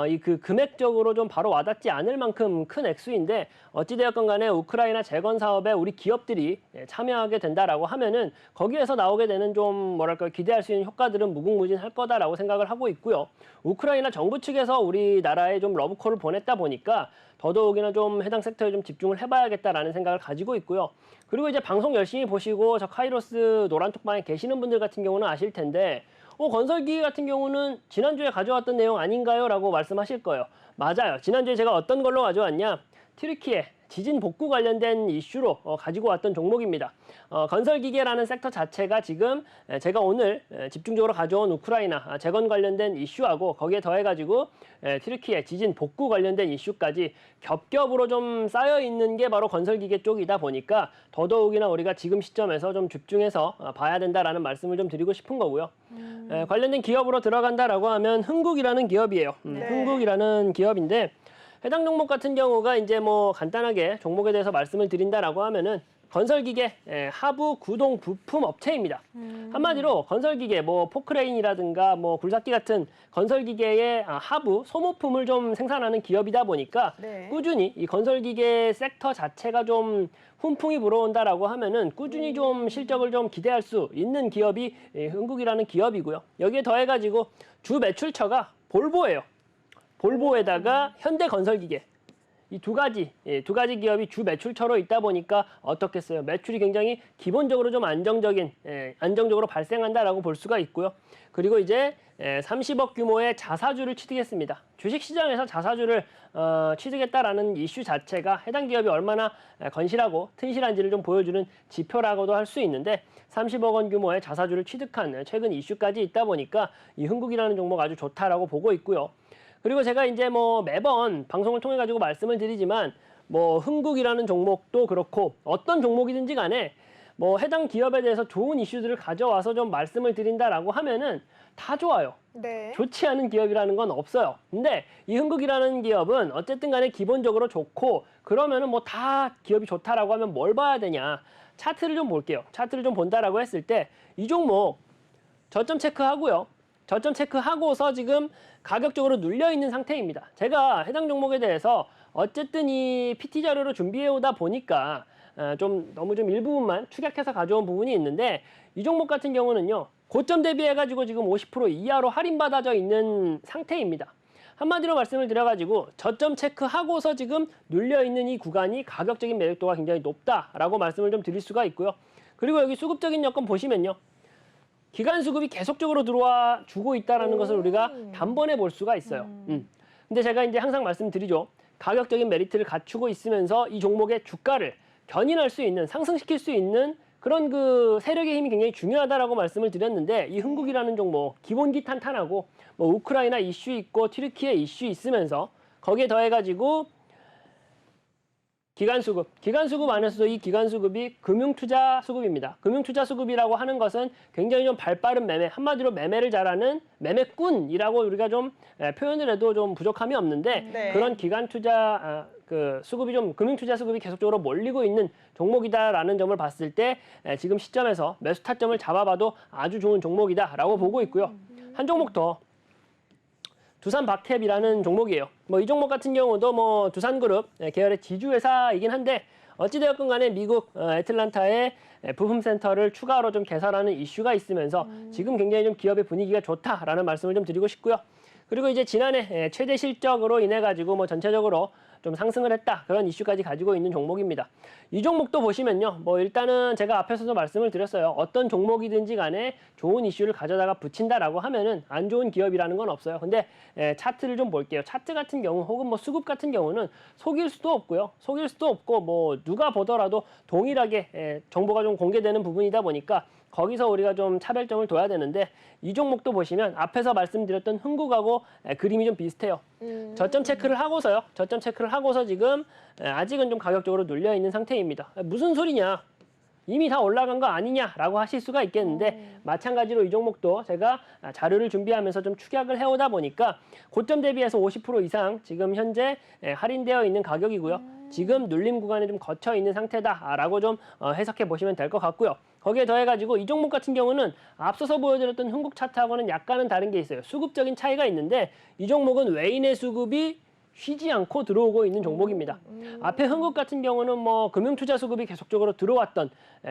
이 그 금액적으로 좀 바로 와닿지 않을 만큼 큰 액수인데 어찌되었건 간에 우크라이나 재건 사업에 우리 기업들이 참여하게 된다라고 하면은 거기에서 나오게 되는 좀 뭐랄까 기대할 수 있는 효과들은 무궁무진할 거다라고 생각을 하고 있고요. 우크라이나 정부 측에서 우리나라에 좀 러브콜을 보냈다 보니까 더더욱이나 좀 해당 섹터에 좀 집중을 해봐야겠다라는 생각을 가지고 있고요. 그리고 이제 방송 열심히 보시고 저 카이로스 노란톡방에 계시는 분들 같은 경우는 아실 텐데 건설기계 같은 경우는 지난주에 가져왔던 내용 아닌가요? 라고 말씀하실 거예요. 맞아요. 지난주에 제가 어떤 걸로 가져왔냐? 튀르키예 지진 복구 관련된 이슈로 가지고 왔던 종목입니다. 건설기계라는 섹터 자체가 지금 제가 오늘 집중적으로 가져온 우크라이나 재건 관련된 이슈하고 거기에 더해가지고 튀르키예 지진 복구 관련된 이슈까지 겹겹으로 좀 쌓여 있는 게 바로 건설기계 쪽이다 보니까 더더욱이나 우리가 지금 시점에서 좀 집중해서 봐야 된다라는 말씀을 좀 드리고 싶은 거고요. 관련된 기업으로 들어간다라고 하면 흥국이라는 기업이에요.
네.
흥국이라는 기업인데 해당 종목 같은 경우가 이제 뭐 간단하게 종목에 대해서 말씀을 드린다라고 하면은 건설기계 하부 구동 부품 업체입니다. 한마디로 건설기계 뭐 포크레인이라든가 뭐 굴삭기 같은 건설기계의 하부 소모품을 좀 생산하는 기업이다 보니까
네.
꾸준히 이 건설기계 섹터 자체가 좀 훈풍이 불어온다라고 하면은 꾸준히 좀 실적을 좀 기대할 수 있는 기업이 흥국이라는 기업이고요. 여기에 더해가지고 주 매출처가 볼보예요. 볼보에다가 현대건설기계 이 두 가지 기업이 주 매출처로 있다 보니까 어떻겠어요? 매출이 굉장히 기본적으로 좀 안정적으로 발생한다라고 볼 수가 있고요. 그리고 이제 30억 규모의 자사주를 취득했습니다. 주식시장에서 자사주를 취득했다라는 이슈 자체가 해당 기업이 얼마나 건실하고 튼실한지를 좀 보여주는 지표라고도 할 수 있는데 30억 원 규모의 자사주를 취득한 최근 이슈까지 있다 보니까 이 흥국이라는 종목 아주 좋다라고 보고 있고요. 그리고 제가 이제 뭐 매번 방송을 통해 가지고 말씀을 드리지만 뭐 흥국이라는 종목도 그렇고 어떤 종목이든지 간에 뭐 해당 기업에 대해서 좋은 이슈들을 가져와서 좀 말씀을 드린다라고 하면은 다 좋아요.
네.
좋지 않은 기업이라는 건 없어요. 근데 이 흥국이라는 기업은 어쨌든 간에 기본적으로 좋고 그러면은 뭐 다 기업이 좋다라고 하면 뭘 봐야 되냐. 차트를 좀 볼게요. 차트를 좀 본다라고 했을 때 이 종목 저점 체크하고요. 저점 체크하고서 지금 가격적으로 눌려 있는 상태입니다. 제가 해당 종목에 대해서 어쨌든 이 PT 자료로 준비해 오다 보니까 너무 좀 일부분만 축약해서 가져온 부분이 있는데 이 종목 같은 경우는요. 고점 대비해가지고 지금 50% 이하로 할인받아져 있는 상태입니다. 한마디로 말씀을 드려가지고 저점 체크하고서 지금 눌려있는 이 구간이 가격적인 매력도가 굉장히 높다라고 말씀을 좀 드릴 수가 있고요. 그리고 여기 수급적인 여건 보시면요. 기간 수급이 계속적으로 들어와 주고 있다는 것을 우리가 단번에 볼 수가 있어요. 근데 제가 이제 항상 말씀드리죠. 가격적인 메리트를 갖추고 있으면서 이 종목의 주가를 견인할 수 있는, 상승시킬 수 있는 그런 그 세력의 힘이 굉장히 중요하다라고 말씀을 드렸는데 이 흥국이라는 종목 기본기 탄탄하고 뭐 우크라이나 이슈 있고 튀르키예 이슈 있으면서 거기에 더해가지고 기간 수급 안에서도 이 기간 수급이 금융투자 수급입니다. 금융투자 수급이라고 하는 것은 굉장히 좀 발빠른 매매, 한마디로 매매를 잘하는 매매꾼이라고 우리가 좀 표현을 해도 좀 부족함이 없는데
네.
그런 기간 투자 그 수급이 좀 금융투자 수급이 계속적으로 몰리고 있는 종목이다라는 점을 봤을 때 지금 시점에서 매수 타점을 잡아봐도 아주 좋은 종목이다라고 보고 있고요. 한 종목 더. 두산밥캡이라는 종목이에요. 뭐 이 종목 같은 경우도 뭐 두산그룹 계열의 지주회사이긴 한데 어찌되었건 간에 미국 애틀란타에 부품센터를 추가로 좀 개설하는 이슈가 있으면서 지금 굉장히 좀 기업의 분위기가 좋다라는 말씀을 좀 드리고 싶고요. 그리고 이제 지난해 최대 실적으로 인해 가지고 뭐 전체적으로 좀 상승을 했다. 그런 이슈까지 가지고 있는 종목입니다. 이 종목도 보시면요. 뭐 일단은 제가 앞에서도 말씀을 드렸어요. 어떤 종목이든지 간에 좋은 이슈를 가져다가 붙인다라고 하면은 안 좋은 기업이라는 건 없어요. 근데 차트를 좀 볼게요. 차트 같은 경우 혹은 뭐 수급 같은 경우는 속일 수도 없고요. 속일 수도 없고 뭐 누가 보더라도 동일하게 정보가 좀 공개되는 부분이다 보니까 거기서 우리가 좀 차별점을 둬야 되는데 이 종목도 보시면 앞에서 말씀드렸던 흥국하고 그림이 좀 비슷해요. 저점 체크를 하고서요. 저점 체크를 하고서 지금 아직은 좀 가격적으로 눌려 있는 상태입니다. 무슨 소리냐? 이미 다 올라간 거 아니냐라고 하실 수가 있겠는데 마찬가지로 이 종목도 제가 자료를 준비하면서 좀 축약을 해오다 보니까 고점 대비해서 50% 이상 지금 현재 할인되어 있는 가격이고요. 지금 눌림 구간에 좀 거쳐 있는 상태다라고 좀 해석해 보시면 될 것 같고요. 거기에 더해가지고 이 종목 같은 경우는 앞서서 보여드렸던 흥국 차트하고는 약간은 다른 게 있어요. 수급적인 차이가 있는데 이 종목은 외인의 수급이 쉬지 않고 들어오고 있는 종목입니다. 앞에 흥국 같은 경우는 뭐 금융투자 수급이 계속적으로 들어왔던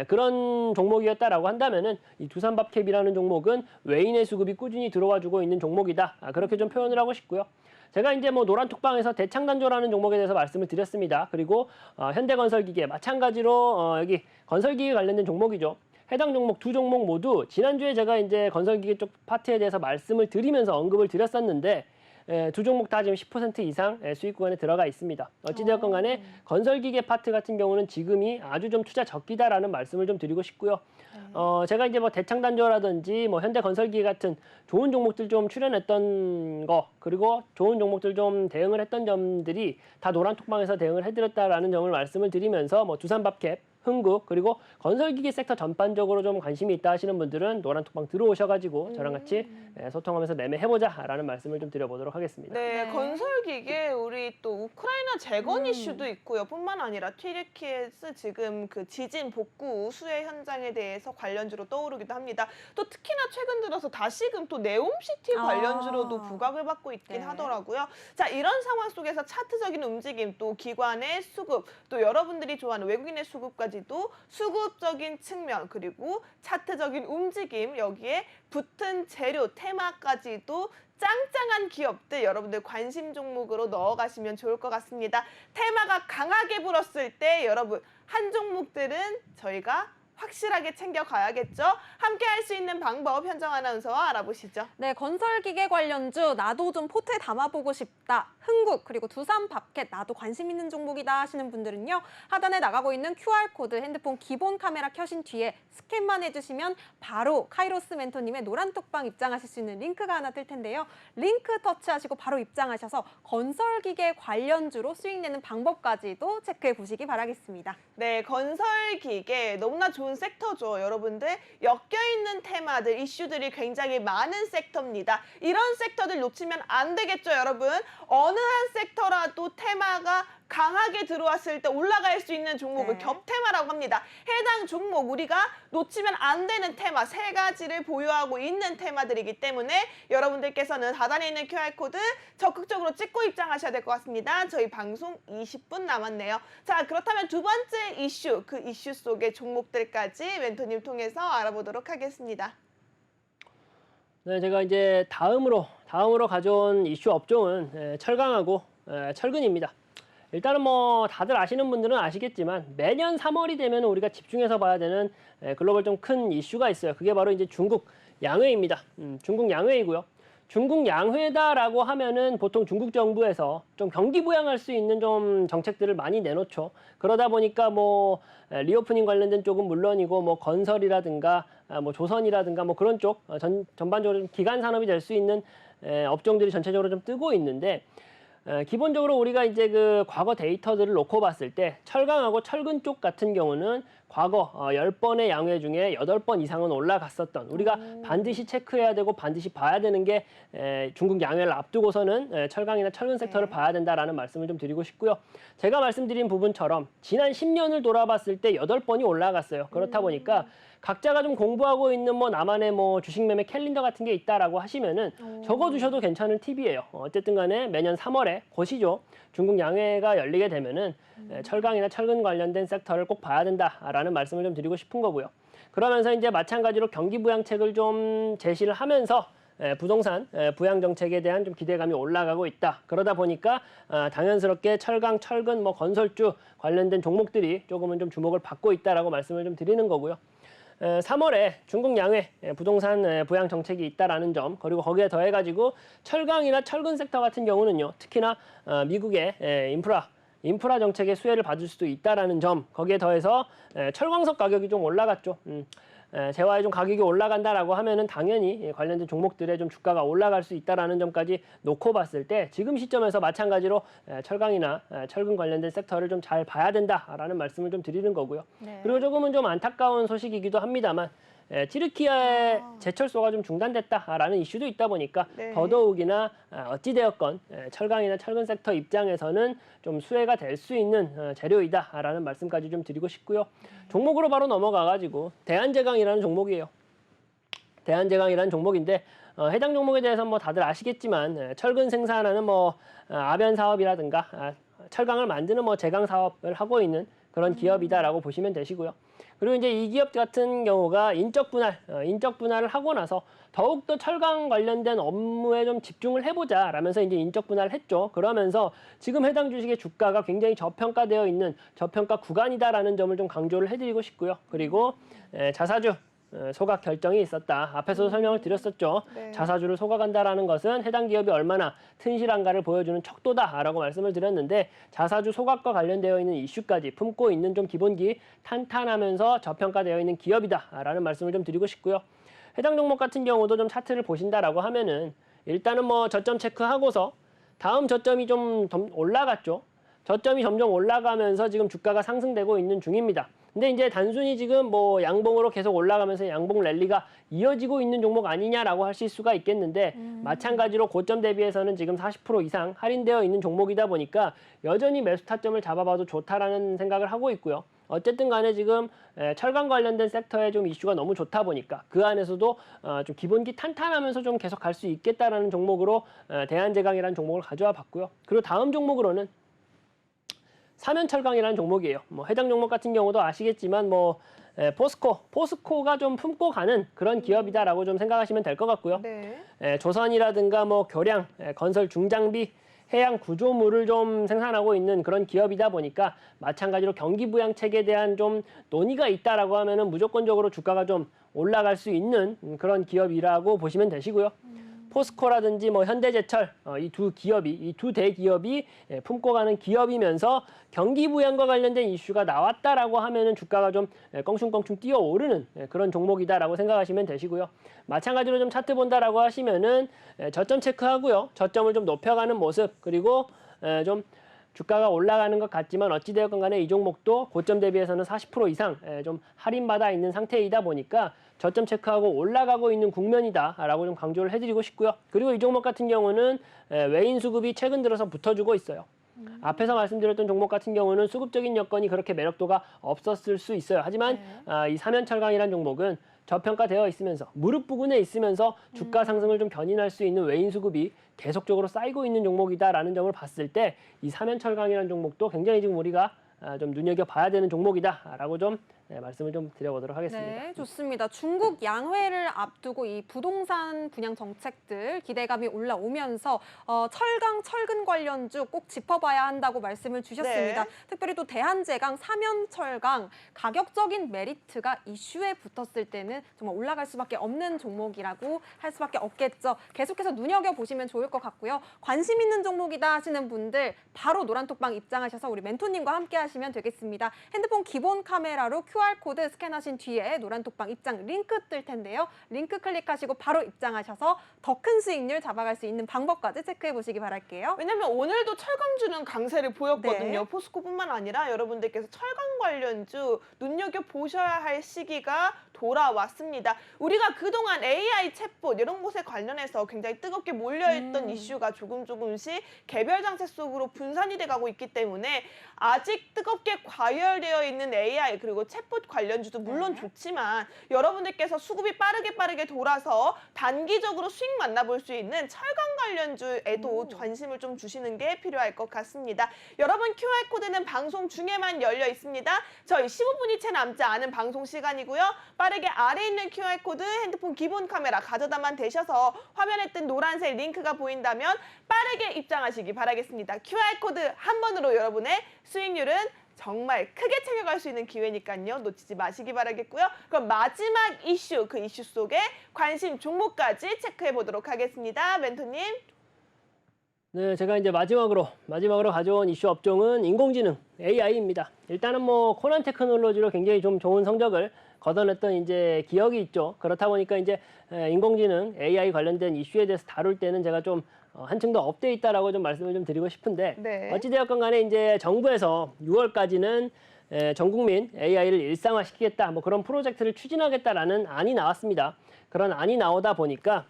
그런 종목이었다라고 한다면은 이 두산밥캡이라는 종목은 외인의 수급이 꾸준히 들어와주고 있는 종목이다. 그렇게 좀 표현을 하고 싶고요. 제가 이제 뭐 노란톡방에서 대창단조라는 종목에 대해서 말씀을 드렸습니다. 그리고 현대건설기계 마찬가지로 여기 건설기계 관련된 종목이죠. 해당 종목 두 종목 모두 지난주에 제가 이제 건설기계 쪽 파트에 대해서 말씀을 드리면서 언급을 드렸었는데 두 종목 다 지금 10% 이상 수익 구간에 들어가 있습니다. 어찌되었건 간에 건설기계 파트 같은 경우는 지금이 아주 좀 투자 적기다라는 말씀을 좀 드리고 싶고요. 제가 이제 뭐 대창단조라든지 뭐 현대건설기계 같은 좋은 종목들 좀 출연했던 거 그리고 좋은 종목들 좀 대응을 했던 점들이 다 노란톡방에서 대응을 해드렸다라는 점을 말씀을 드리면서 뭐 두산밥캡 흥국 그리고 건설기계 섹터 전반적으로 좀 관심이 있다 하시는 분들은 노란톡방 들어오셔가지고 저랑 같이 소통하면서 매매해보자라는 말씀을 좀 드려보도록 하겠습니다.
네,
네.
건설기계 우리 또 우크라이나 재건 이슈도 있고요. 뿐만 아니라 튀르키예스 지금 그 지진 복구 수해 현장에 대해서 관련주로 떠오르기도 합니다. 또 특히나 최근 들어서 다시금 또 네옴시티 관련주로도 부각을 받고 있긴
네.
하더라고요. 자, 이런 상황 속에서 차트적인 움직임, 또 기관의 수급, 또 여러분들이 좋아하는 외국인의 수급까지도 수급적인 측면 그리고 차트적인 움직임 여기에 붙은 재료 테마까지도 짱짱한 기업들 여러분들 관심 종목으로 넣어가시면 좋을 것 같습니다. 테마가 강하게 불었을 때 여러분 한 종목들은 저희가 확실하게 챙겨가야겠죠. 함께 할 수 있는 방법 현정 아나운서와 알아보시죠.
네, 건설기계 관련주 나도 좀 포트에 담아보고 싶다. 흥국 그리고 두산밥켓 나도 관심 있는 종목이다 하시는 분들은요. 하단에 나가고 있는 QR코드 핸드폰 기본 카메라 켜신 뒤에 스캔만 해주시면 바로 카이로스 멘토님의 노란톡방 입장하실 수 있는 링크가 하나 뜰 텐데요. 링크 터치하시고 바로 입장하셔서 건설기계 관련주로 수익 내는 방법까지도 체크해 보시기 바라겠습니다.
네, 건설기계 너무나 좋은 섹터죠. 여러분들 엮여있는 테마들, 이슈들이 굉장히 많은 섹터입니다. 이런 섹터들 놓치면 안 되겠죠, 여러분. 어느 한 섹터라도 테마가 강하게 들어왔을 때 올라갈 수 있는 종목을
네.
겹테마라고 합니다. 해당 종목 우리가 놓치면 안 되는 테마 3가지를 보유하고 있는 테마들이기 때문에 여러분들께서는 하단에 있는 QR코드 적극적으로 찍고 입장하셔야 될 것 같습니다. 저희 방송 20분 남았네요. 자, 그렇다면 두 번째 이슈, 그 이슈 속의 종목들까지 멘토님 통해서 알아보도록 하겠습니다.
네, 제가 이제 다음으로 가져온 이슈 업종은 철강하고 철근입니다. 일단은 뭐 다들 아시는 분들은 아시겠지만 매년 3월이 되면 우리가 집중해서 봐야 되는 글로벌 좀 큰 이슈가 있어요. 그게 바로 이제 중국 양회입니다. 중국 양회이고요. 중국 양회다라고 하면은 보통 중국 정부에서 좀 경기 부양할 수 있는 좀 정책들을 많이 내놓죠. 그러다 보니까 뭐 리오프닝 관련된 쪽은 물론이고 뭐 건설이라든가 뭐 조선이라든가 뭐 그런 쪽 전반적으로 좀 기간 산업이 될 수 있는 업종들이 전체적으로 좀 뜨고 있는데 기본적으로 우리가 이제 그 과거 데이터들을 놓고 봤을 때 철강하고 철근 쪽 같은 경우는 과거 10번의 양회 중에 8번 이상은 올라갔었던 우리가 반드시 체크해야 되고 반드시 봐야 되는 게 중국 양회를 앞두고서는 철강이나 철근 섹터를 봐야 된다라는 말씀을 좀 드리고 싶고요. 제가 말씀드린 부분처럼 지난 10년을 돌아봤을 때 8번이 올라갔어요. 그렇다 보니까 각자가 좀 공부하고 있는 뭐 나만의 뭐 주식 매매 캘린더 같은 게 있다라고 하시면은 적어두셔도 괜찮은 팁이에요. 어쨌든 간에 매년 3월에 곧이죠. 중국 양회가 열리게 되면은 철강이나 철근 관련된 섹터를 꼭 봐야 된다라는 말씀을 좀 드리고 싶은 거고요. 그러면서 이제 마찬가지로 경기 부양책을 좀 제시를 하면서 부동산 부양 정책에 대한 좀 기대감이 올라가고 있다. 그러다 보니까 당연스럽게 철강, 철근, 뭐 건설주 관련된 종목들이 조금은 좀 주목을 받고 있다라고 말씀을 좀 드리는 거고요. 3월에 중국 양회 부동산 부양 정책이 있다라는 점, 그리고 거기에 더해가지고 철강이나 철근 섹터 같은 경우는요, 특히나 미국의 인프라 정책의 수혜를 받을 수도 있다라는 점, 거기에 더해서 철광석 가격이 좀 올라갔죠. 재화의 좀 가격이 올라간다라고 하면은 당연히 관련된 종목들의 좀 주가가 올라갈 수 있다라는 점까지 놓고 봤을 때 지금 시점에서 마찬가지로 철강이나 철근 관련된 섹터를 좀 잘 봐야 된다라는 말씀을 좀 드리는 거고요.
네.
그리고 조금은 좀 안타까운 소식이기도 합니다만 튀르키예의 제철소가 좀 중단됐다라는 이슈도 있다 보니까
네.
더더욱이나 어찌되었건 철강이나 철근 섹터 입장에서는 좀 수혜가 될 수 있는 재료이다라는 말씀까지 좀 드리고 싶고요. 종목으로 바로 넘어가가지고 대한제강이라는 종목이에요. 대한제강이라는 종목인데 해당 종목에 대해서 뭐 다들 아시겠지만 철근 생산하는 뭐 아변 사업이라든가 철강을 만드는 뭐 제강 사업을 하고 있는 그런 기업이다라고 보시면 되시고요. 그리고 이제 이 기업 같은 경우가 인적 분할을 하고 나서 더욱더 철강 관련된 업무에 좀 집중을 해보자 라면서 이제 인적 분할을 했죠. 그러면서 지금 해당 주식의 주가가 굉장히 저평가되어 있는 저평가 구간이다라는 점을 좀 강조를 해드리고 싶고요. 그리고 자사주 소각 결정이 있었다. 앞에서도 설명을 드렸었죠.
네.
자사주를 소각한다라는 것은 해당 기업이 얼마나 튼실한가를 보여주는 척도다라고 말씀을 드렸는데 자사주 소각과 관련되어 있는 이슈까지 품고 있는 좀 기본기 탄탄하면서 저평가되어 있는 기업이다라는 말씀을 좀 드리고 싶고요. 해당 종목 같은 경우도 좀 차트를 보신다라고 하면은 일단은 뭐 저점 체크하고서 다음 저점이 좀 올라갔죠. 저점이 점점 올라가면서 지금 주가가 상승되고 있는 중입니다. 근데 이제 단순히 지금 뭐 양봉으로 계속 올라가면서 양봉 랠리가 이어지고 있는 종목 아니냐라고 하실 수가 있겠는데 마찬가지로 고점 대비해서는 지금 40% 이상 할인되어 있는 종목이다 보니까 여전히 매수 타점을 잡아봐도 좋다라는 생각을 하고 있고요. 어쨌든 간에 지금 철강 관련된 섹터에 좀 이슈가 너무 좋다 보니까 그 안에서도 좀 기본기 탄탄하면서 좀 계속 갈 수 있겠다라는 종목으로 대한제강이라는 종목을 가져와 봤고요. 그리고 다음 종목으로는 사면철강이라는 종목이에요. 뭐 해당 종목 같은 경우도 아시겠지만 뭐 포스코가 좀 품고 가는 그런 기업이다라고 좀 생각하시면 될 것 같고요.
네.
조선이라든가 뭐 교량, 건설 중장비, 해양 구조물을 좀 생산하고 있는 그런 기업이다 보니까 마찬가지로 경기 부양책에 대한 좀 논의가 있다라고 하면은 무조건적으로 주가가 좀 올라갈 수 있는 그런 기업이라고 보시면 되시고요. 포스코라든지 뭐 현대제철 이 두 대기업이 품고 가는 기업이면서 경기 부양과 관련된 이슈가 나왔다라고 하면은 주가가 좀 껑충껑충 뛰어오르는 그런 종목이다라고 생각하시면 되시고요. 마찬가지로 좀 차트 본다라고 하시면은 저점 체크하고요. 저점을 좀 높여가는 모습 그리고 좀 주가가 올라가는 것 같지만 어찌되었건 간에 이 종목도 고점 대비해서는 40% 이상 좀 할인받아 있는 상태이다 보니까 저점 체크하고 올라가고 있는 국면이다라고 좀 강조를 해드리고 싶고요. 그리고 이 종목 같은 경우는 외인 수급이 최근 들어서 붙어주고 있어요. 앞에서 말씀드렸던 종목 같은 경우는 수급적인 여건이 그렇게 매력도가 없었을 수 있어요. 하지만 이 사면철강이라는 종목은 저평가되어 있으면서 무릎 부근에 있으면서 주가 상승을 좀 견인할 수 있는 외인 수급이 계속적으로 쌓이고 있는 종목이다라는 점을 봤을 때 이 사면철강이라는 종목도 굉장히 지금 우리가 좀 눈여겨봐야 되는 종목이다라고 좀 말씀을 좀 드려보도록 하겠습니다.
네, 좋습니다. 중국 양회를 앞두고 이 부동산 분양 정책들 기대감이 올라오면서 철강, 철근 관련주 꼭 짚어봐야 한다고 말씀을 주셨습니다.
네.
특별히 또 대한제강, 사면철강 가격적인 메리트가 이슈에 붙었을 때는 정말 올라갈 수밖에 없는 종목이라고 할 수밖에 없겠죠. 계속해서 눈여겨보시면 좋을 것 같고요. 관심 있는 종목이다 하시는 분들 바로 노란톡방 입장하셔서 우리 멘토님과 함께 하시면 되겠습니다. 핸드폰 기본 카메라로 QR코드 스캔하신 뒤에 노란톡방 입장 링크 뜰 텐데요. 링크 클릭하시고 바로 입장하셔서 더 큰 수익률 잡아갈 수 있는 방법까지 체크해 보시기 바랄게요.
왜냐면 오늘도 철강주는 강세를 보였거든요.
네.
포스코뿐만 아니라 여러분들께서 철강 관련주 눈여겨보셔야 할 시기가 돌아왔습니다. 우리가 그동안 AI 챗봇 이런 곳에 관련해서 굉장히 뜨겁게 몰려있던 이슈가 조금씩 개별 장세 속으로 분산이 돼가고 있기 때문에 아직 뜨겁게 과열되어 있는 AI 그리고 챗봇 관련주도 물론 좋지만 여러분들께서 수급이 빠르게 돌아서 단기적으로 수익 만나볼 수 있는 철강 관련주에도 관심을 좀 주시는 게 필요할 것 같습니다. 여러분 QR코드는 방송 중에만 열려 있습니다. 저희 15분이 채 남지 않은 방송 시간이고요. 빠르게 아래에 있는 QR코드 핸드폰 기본 카메라 가져다만 대셔서 화면에 뜬 노란색 링크가 보인다면 빠르게 입장하시기 바라겠습니다. QR코드 한 번으로 여러분의 수익률은 정말 크게 챙겨갈 수 있는 기회니까요. 놓치지 마시기 바라겠고요. 그럼 마지막 이슈, 그 이슈 속에 관심 종목까지 체크해 보도록 하겠습니다. 멘토님.
네, 제가 이제 마지막으로 가져온 이슈 업종은 인공지능 AI입니다. 일단은 뭐 코난 테크놀로지로 굉장히 좀 좋은 성적을 거둬냈던 이제 기억이 있죠. 그렇다 보니까 이제 인공지능 AI 관련된 이슈에 대해서 다룰 때는 제가 좀 한층 더 업돼 있다라고 좀 말씀을 좀 드리고 싶은데
네.
어찌되었건 간에 이제 정부에서 6월까지는 전 국민 AI를 일상화시키겠다 뭐 그런 프로젝트를 추진하겠다라는 안이 나왔습니다. 그런 안이 나오다 보니까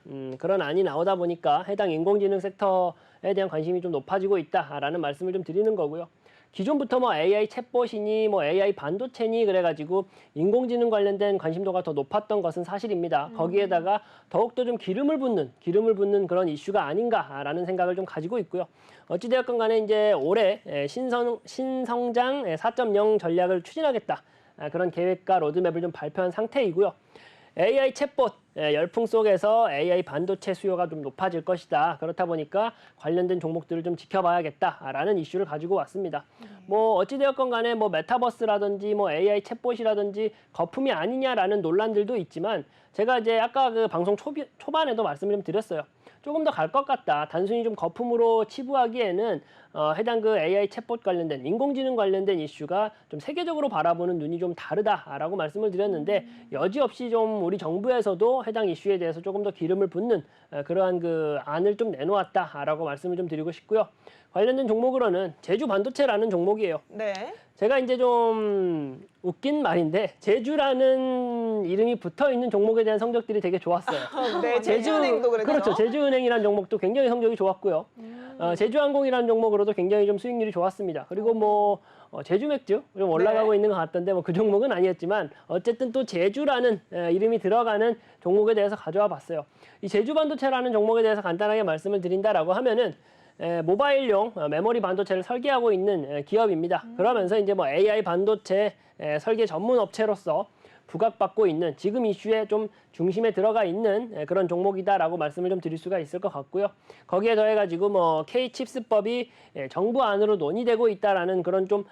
해당 인공지능 섹터에 대한 관심이 좀 높아지고 있다라는 말씀을 좀 드리는 거고요. 기존부터 뭐 AI 챗봇이니 뭐 AI 반도체니 그래가지고 인공지능 관련된 관심도가 더 높았던 것은 사실입니다. 거기에다가 더욱더 좀 기름을 붓는 그런 이슈가 아닌가라는 생각을 좀 가지고 있고요. 어찌되었건 간에 이제 올해 신성장 4.0 전략을 추진하겠다. 그런 계획과 로드맵을 좀 발표한 상태이고요. AI 챗봇 열풍 속에서 AI 반도체 수요가 좀 높아질 것이다. 그렇다 보니까 관련된 종목들을 좀 지켜봐야겠다라는 이슈를 가지고 왔습니다. 뭐 어찌되었건 간에 뭐 메타버스라든지 뭐 AI 챗봇이라든지 거품이 아니냐라는 논란들도 있지만 제가 이제 아까 그 방송 초반에도 말씀을 좀 드렸어요. 조금 더 갈 것 같다. 단순히 좀 거품으로 치부하기에는 해당 그 AI 챗봇 관련된 인공지능 관련된 이슈가 좀 세계적으로 바라보는 눈이 좀 다르다라고 말씀을 드렸는데 여지없이 좀 우리 정부에서도 해당 이슈에 대해서 조금 더 기름을 붓는 그러한 그 안을 좀 내놓았다라고 말씀을 좀 드리고 싶고요. 관련된 종목으로는 제주 반도체라는 종목이에요.
네.
제가 이제 좀 웃긴 말인데 제주라는 이름이 붙어 있는 종목에 대한 성적들이 되게 좋았어요.
네, 제주은행도 그렇죠.
그렇죠. 제주은행이라는 종목도 굉장히 성적이 좋았고요. 제주항공이라는 종목으로도 굉장히 좀 수익률이 좋았습니다. 그리고 뭐 제주맥주 좀 올라가고 있는 것 같던데 뭐 그 종목은 아니었지만 어쨌든 또 제주라는 이름이 들어가는 종목에 대해서 가져와 봤어요. 이 제주반도체라는 종목에 대해서 간단하게 말씀을 드린다라고 하면은 모바일용 메모리 반도체를 설계하고 있는 기업입니다. 그러면서 이제 뭐 AI 반도체 설계 전문 업체로서 부각받고 있는 지금 이슈에 좀 중심에 들어가 있는 그런 종목이다라고 말씀을 좀 드릴 수가 있을 것 같고요. 거기에 더해가지고 뭐 K-칩스법이 정부 안으로 논의되고 있다라는 그런 좀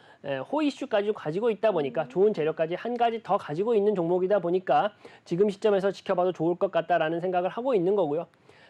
호이슈까지 가지고 있다 보니까 좋은 재료까지 한 가지 더 가지고 있는 종목이다 보니까 지금 시점에서 지켜봐도 좋을 것 같다라는 생각을 하고 있는 거고요.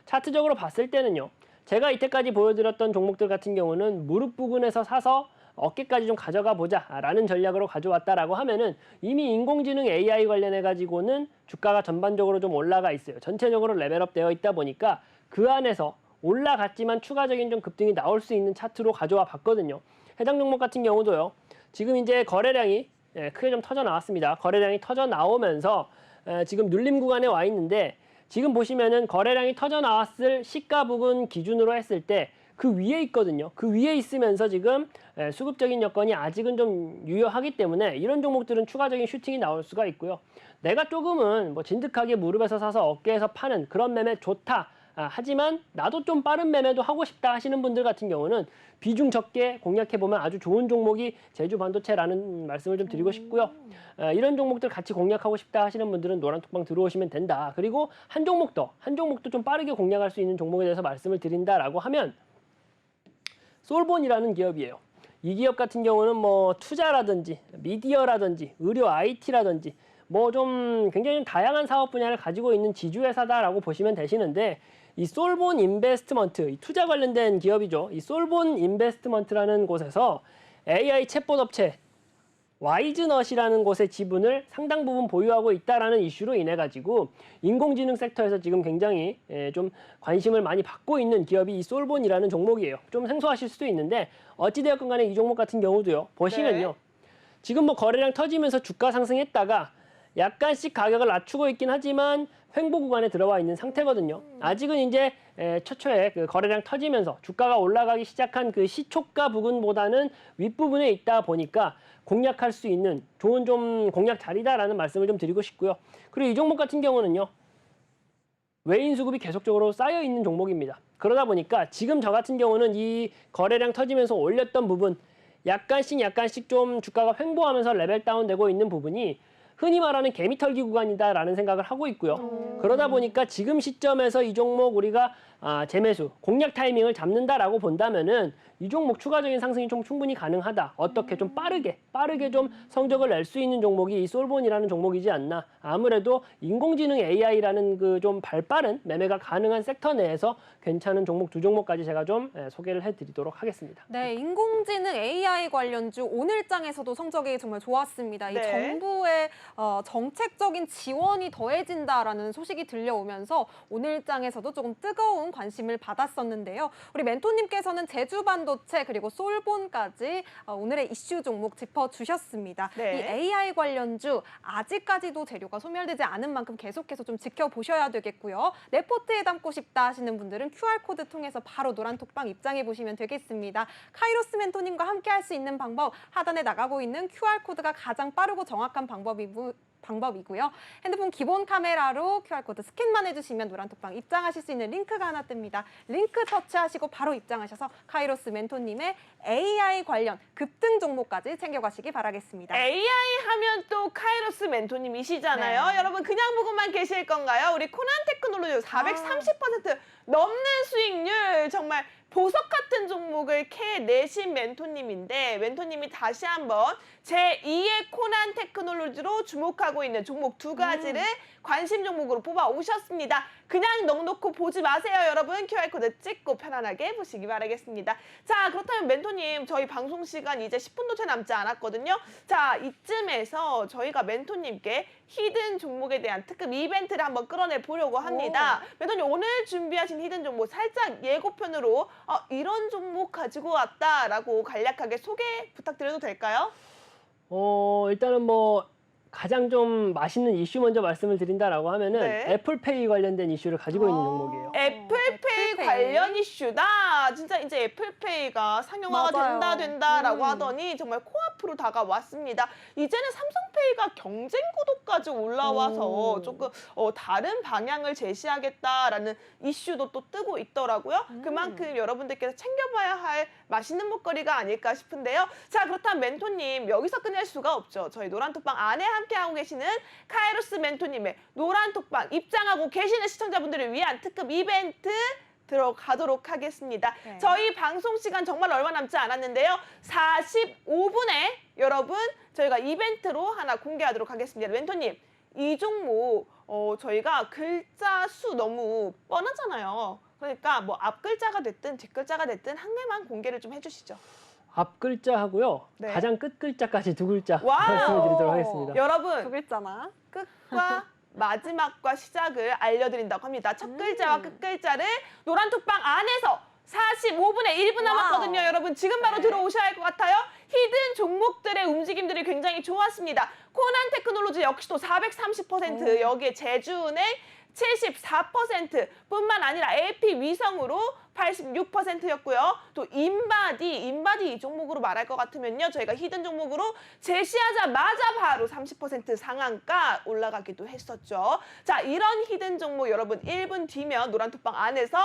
차트적으로 봤을 때는요. 제가 이때까지 보여드렸던 종목들 같은 경우는 무릎 부근에서 사서 어깨까지 좀 가져가 보자라는 전략으로 가져왔다라고 하면은 이미 인공지능 AI 관련해 가지고는 주가가 전반적으로 좀 올라가 있어요. 전체적으로 레벨업 되어 있다 보니까 그 안에서 올라갔지만 추가적인 좀 급등이 나올 수 있는 차트로 가져와 봤거든요. 해당 종목 같은 경우도요. 지금 이제 거래량이 크게 좀 터져 나왔습니다. 거래량이 터져 나오면서 지금 눌림 구간에 와 있는데 지금 보시면은 거래량이 터져 나왔을 시가 부근 기준으로 했을 때 그 위에 있거든요. 그 위에 있으면서 지금 수급적인 여건이 아직은 좀 유효하기 때문에 이런 종목들은 추가적인 슈팅이 나올 수가 있고요. 내가 조금은 뭐 진득하게 무릎에서 사서 어깨에서 파는 그런 매매 좋다. 하지만 나도 좀 빠른 매매도 하고 싶다 하시는 분들 같은 경우는 비중 적게 공략해보면 아주 좋은 종목이 제주반도체라는 말씀을 좀 드리고 싶고요. 이런 종목들 같이 공략하고 싶다 하시는 분들은 노란톡방 들어오시면 된다. 그리고 한 종목도 좀 빠르게 공략할 수 있는 종목에 대해서 말씀을 드린다라고 하면 솔본이라는 기업이에요. 이 기업 같은 경우는 뭐 투자라든지 미디어라든지 의료 IT라든지 뭐 좀 굉장히 다양한 사업 분야를 가지고 있는 지주회사다라고 보시면 되시는데 이 솔본 인베스트먼트, 이 투자 관련된 기업이죠. 이 솔본 인베스트먼트라는 곳에서 AI 챗봇 업체 와이즈넛이라는 곳의 지분을 상당 부분 보유하고 있다라는 이슈로 인해 가지고 인공지능 섹터에서 지금 굉장히 좀 관심을 많이 받고 있는 기업이 이 솔본이라는 종목이에요. 좀 생소하실 수도 있는데 어찌되었건 간에 이 종목 같은 경우도요. 보시면요.
네.
지금 뭐 거래량 터지면서 주가 상승했다가 약간씩 가격을 낮추고 있긴 하지만 횡보 구간에 들어와 있는 상태거든요. 아직은 이제 최초에 그 거래량 터지면서 주가가 올라가기 시작한 그 시초가 부근보다는 윗부분에 있다 보니까 공략할 수 있는 좋은 좀 공략 자리다라는 말씀을 좀 드리고 싶고요. 그리고 이 종목 같은 경우는요. 외인 수급이 계속적으로 쌓여 있는 종목입니다. 그러다 보니까 지금 저 같은 경우는 이 거래량 터지면서 올렸던 부분 약간씩 좀 주가가 횡보하면서 레벨 다운되고 있는 부분이 흔히 말하는 개미털기 구간이다라는 생각을 하고 있고요. 그러다 보니까 지금 시점에서 이 종목 우리가 재매수, 공략 타이밍을 잡는다라고 본다면은 이 종목 추가적인 상승이 좀 충분히 가능하다. 어떻게 좀 빠르게 좀 성적을 낼 수 있는 종목이 이 솔본이라는 종목이지 않나. 아무래도 인공지능 AI라는 그 좀 발빠른 매매가 가능한 섹터 내에서 괜찮은 종목 두 종목까지 제가 좀 소개를 해드리도록 하겠습니다.
네, 인공지능 AI 관련주 오늘장에서도 성적이 정말 좋았습니다. 이
네.
정부의 정책적인 지원이 더해진다라는 소식이 들려오면서 오늘장에서도 조금 뜨거운 관심을 받았었는데요. 우리 멘토님께서는 제주반도체 그리고 솔본까지 오늘의 이슈 종목 짚어주셨습니다.
네.
이 AI 관련주 아직까지도 재료가 소멸되지 않은 만큼 계속해서 좀 지켜보셔야 되겠고요. 레포트에 담고 싶다 하시는 분들은 QR코드 통해서 바로 노란톡방 입장해 보시면 되겠습니다. 카이로스 멘토님과 함께 할 수 있는 방법 하단에 나가고 있는 QR코드가 가장 빠르고 정확한 방법이고요. 핸드폰 기본 카메라로 QR코드 스캔만 해주시면 노란톡방 입장하실 수 있는 링크가 하나 뜹니다. 링크 터치하시고 바로 입장하셔서 카이로스 멘토님의 AI 관련 급등 종목까지 챙겨가시기 바라겠습니다.
AI 하면 또 카이로스 멘토님이시잖아요.
네.
여러분 그냥 보고만 계실 건가요? 우리 코난 테크놀로지 430% 넘는 수익률 정말 보석 같은 종목을 캐내신 멘토님인데 멘토님이 다시 한번 제2의 코난 테크놀로지로 주목하고 있는 종목 두 가지를 관심 종목으로 뽑아 오셨습니다. 그냥 넉넉히 보지 마세요, 여러분. QR코드 찍고 편안하게 보시기 바라겠습니다. 자, 그렇다면 멘토님, 저희 방송 시간 이제 10분도 채 남지 않았거든요. 자, 이쯤에서 저희가 멘토님께 히든 종목에 대한 특급 이벤트를 한번 끌어내 보려고 합니다. 멘토님, 오늘 준비하신 히든 종목 살짝 예고편으로 이런 종목 가지고 왔다라고 간략하게 소개 부탁드려도 될까요?
일단은 뭐 가장 좀 맛있는 이슈 먼저 말씀을 드린다라고 하면은
네.
애플페이 관련된 이슈를 가지고 있는 종목이에요.
애플페이 관련 이슈다. 진짜 이제 애플페이가 상용화가
맞아요.
된다라고 하더니 정말 코앞으로 다가왔습니다. 이제는 삼성페이가 경쟁 구도까지 올라와서 조금 다른 방향을 제시하겠다라는 이슈도 또 뜨고 있더라고요. 그만큼 여러분들께서 챙겨봐야 할 맛있는 먹거리가 아닐까 싶은데요. 자, 그렇다면 멘토님 여기서 끝낼 수가 없죠. 저희 노란톡방 안에 함께하고 계시는 카이로스 멘토님의 노란톡방 입장하고 계시는 시청자분들을 위한 특급 이벤트 들어가도록 하겠습니다.
네.
저희 방송 시간 정말 얼마 남지 않았는데요. 45분에 여러분 저희가 이벤트로 하나 공개하도록 하겠습니다. 멘토님, 이 종목 저희가 글자 수 너무 뻔하잖아요. 그러니까 뭐 앞 글자가 됐든 뒷 글자가 됐든 한 개만 공개를 좀 해주시죠.
앞 글자하고요.
네.
가장 끝 글자까지 두 글자
와우.
말씀을 드리도록 하겠습니다.
여러분
두 글자나.
끝과 마지막과 시작을 알려드린다고 합니다. 첫 글자와 끝 글자를 노란톡방 안에서 45분에 1분 남았거든요.
와우.
여러분 지금 바로
네.
들어오셔야 할 것 같아요. 히든 종목들의 움직임들이 굉장히 좋았습니다. 코난 테크놀로지 역시도 430%, 여기에 제주은행 74%뿐만 아니라 AP 위성으로 86%였고요. 또 인바디 이 종목으로 말할 것 같으면요. 저희가 히든 종목으로 제시하자마자 바로 30% 상한가 올라가기도 했었죠. 자, 이런 히든 종목 여러분 1분 뒤면 노란톡방 안에서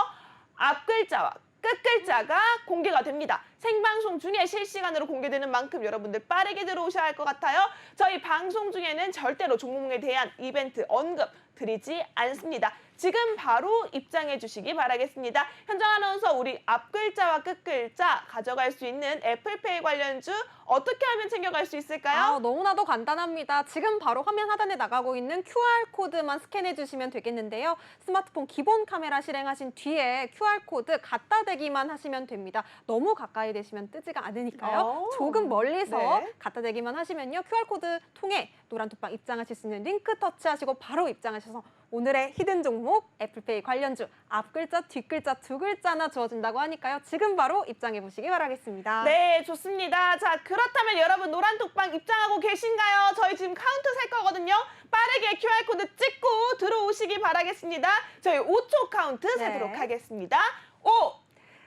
앞글자와 끝글자가 공개가 됩니다. 생방송 중에 실시간으로 공개되는 만큼 여러분들 빠르게 들어오셔야 할 것 같아요. 저희 방송 중에는 절대로 종목에 대한 이벤트 언급 드리지 않습니다. 지금 바로 입장해 주시기 바라겠습니다. 현정 아나운서, 우리 앞글자와 끝글자 가져갈 수 있는 애플페이 관련주 어떻게 하면 챙겨갈 수 있을까요?
너무나도 간단합니다. 지금 바로 화면 하단에 나가고 있는 QR코드만 스캔해 주시면 되겠는데요. 스마트폰 기본 카메라 실행하신 뒤에 QR코드 갖다 대기만 하시면 됩니다. 너무 가까이 대시면 뜨지가 않으니까요. 조금 멀리서
네.
갖다 대기만 하시면요. QR코드 통해 노란톡방 입장하실 수 있는 링크 터치하시고 바로 입장하셔서 오늘의 히든 종목 애플페이 관련주 앞글자, 뒷글자 두 글자나 주어진다고 하니까요. 지금 바로 입장해 보시기 바라겠습니다.
네, 좋습니다. 자, 그렇다면 여러분 노란톡방 입장하고 계신가요? 저희 지금 카운트 셀 거거든요. 빠르게 QR코드 찍고 들어오시기 바라겠습니다. 저희 5초 카운트
네.
세도록 하겠습니다. 5,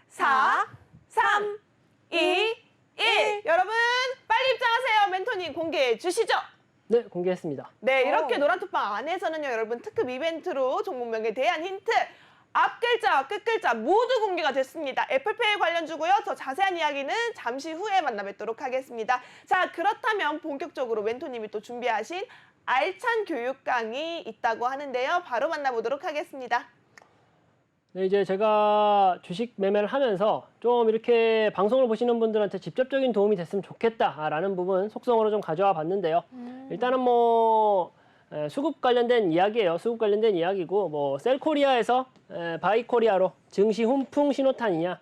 4, 3, 2, 1. 여러분 빨리 입장하세요. 멘토님 공개해 주시죠.
네, 공개했습니다.
네, 이렇게
오.
노란톡방 안에서는요, 여러분 특급 이벤트로 종목명에 대한 힌트, 앞글자와 끝글자 모두 공개가 됐습니다. 애플페이 관련주고요. 더 자세한 이야기는 잠시 후에 만나뵙도록 하겠습니다. 자, 그렇다면 본격적으로 멘토님이 또 준비하신 알찬 교육 강의 있다고 하는데요. 바로 만나보도록 하겠습니다.
네, 이제 제가 주식 매매를 하면서 좀 이렇게 방송을 보시는 분들한테 직접적인 도움이 됐으면 좋겠다라는 부분 속성으로 좀 가져와 봤는데요. 일단은 뭐 수급 관련된 이야기예요. 수급 관련된 이야기고 뭐 셀코리아에서 바이코리아로 증시 훈풍 신호탄이냐,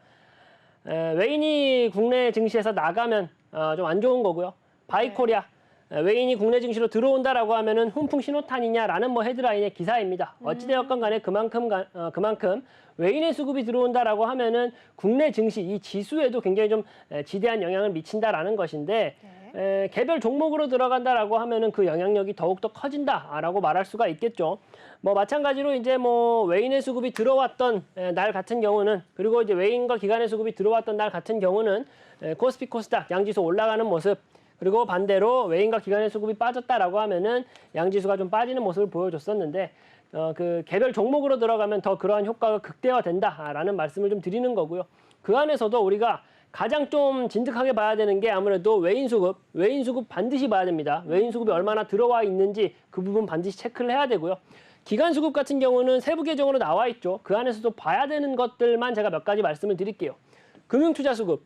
외인이 국내 증시에서 나가면 좀 안 좋은 거고요. 바이코리아 외인이 국내 증시로 들어온다라고 하면은 훈풍 신호탄이냐라는 뭐 헤드라인의 기사입니다. 어찌되었건 간에 그만큼 외인의 수급이 들어온다라고 하면은 국내 증시 이 지수에도 굉장히 좀 지대한 영향을 미친다라는 것인데 개별 종목으로 들어간다라고 하면은 그 영향력이 더욱더 커진다라고 말할 수가 있겠죠. 뭐 마찬가지로 이제 뭐 외인의 수급이 들어왔던 날 같은 경우는, 그리고 이제 외인과 기관의 수급이 들어왔던 날 같은 경우는 코스피 코스닥 양지수 올라가는 모습, 그리고 반대로 외인과 기관의 수급이 빠졌다라고 하면은 양지수가 좀 빠지는 모습을 보여줬었는데 그 개별 종목으로 들어가면 더 그러한 효과가 극대화된다라는 말씀을 좀 드리는 거고요. 그 안에서도 우리가 가장 좀 진득하게 봐야 되는 게 아무래도 외인 수급 반드시 봐야 됩니다. 외인 수급이 얼마나 들어와 있는지 그 부분 반드시 체크를 해야 되고요. 기관 수급 같은 경우는 세부 계정으로 나와 있죠. 그 안에서도 봐야 되는 것들만 제가 몇 가지 말씀을 드릴게요. 금융투자 수급,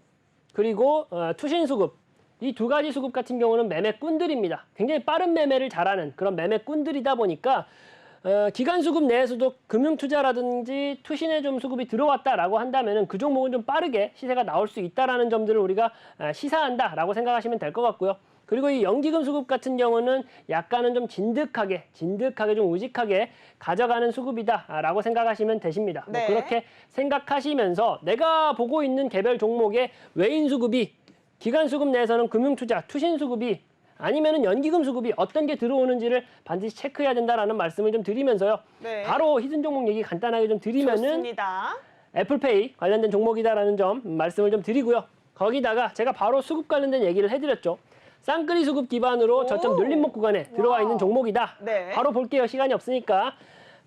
그리고 투신 수급. 이 두 가지 수급 같은 경우는 매매꾼들입니다. 굉장히 빠른 매매를 잘하는 그런 매매꾼들이다 보니까 기관 수급 내에서도 금융투자라든지 투신의 좀 수급이 들어왔다라고 한다면은 그 종목은 좀 빠르게 시세가 나올 수 있다라는 점들을 우리가 시사한다라고 생각하시면 될 것 같고요. 그리고 이 연기금 수급 같은 경우는 약간은 좀 진득하게 좀 우직하게 가져가는 수급이다라고 생각하시면 되십니다.
네.
뭐 그렇게 생각하시면서 내가 보고 있는 개별 종목의 외인 수급이 기관 수급 내에서는 금융투자, 투신 수급이 아니면은 연기금 수급이 어떤 게 들어오는지를 반드시 체크해야 된다라는 말씀을 좀 드리면서요.
네.
바로 히든 종목 얘기 간단하게 좀 드리면은
좋습니다.
애플페이 관련된 종목이다라는 점 말씀을 좀 드리고요. 거기다가 제가 바로 수급 관련된 얘기를 해드렸죠. 쌍끌이 수급 기반으로 저점 눌림목 구간에 들어와 있는 종목이다.
네.
바로 볼게요. 시간이 없으니까.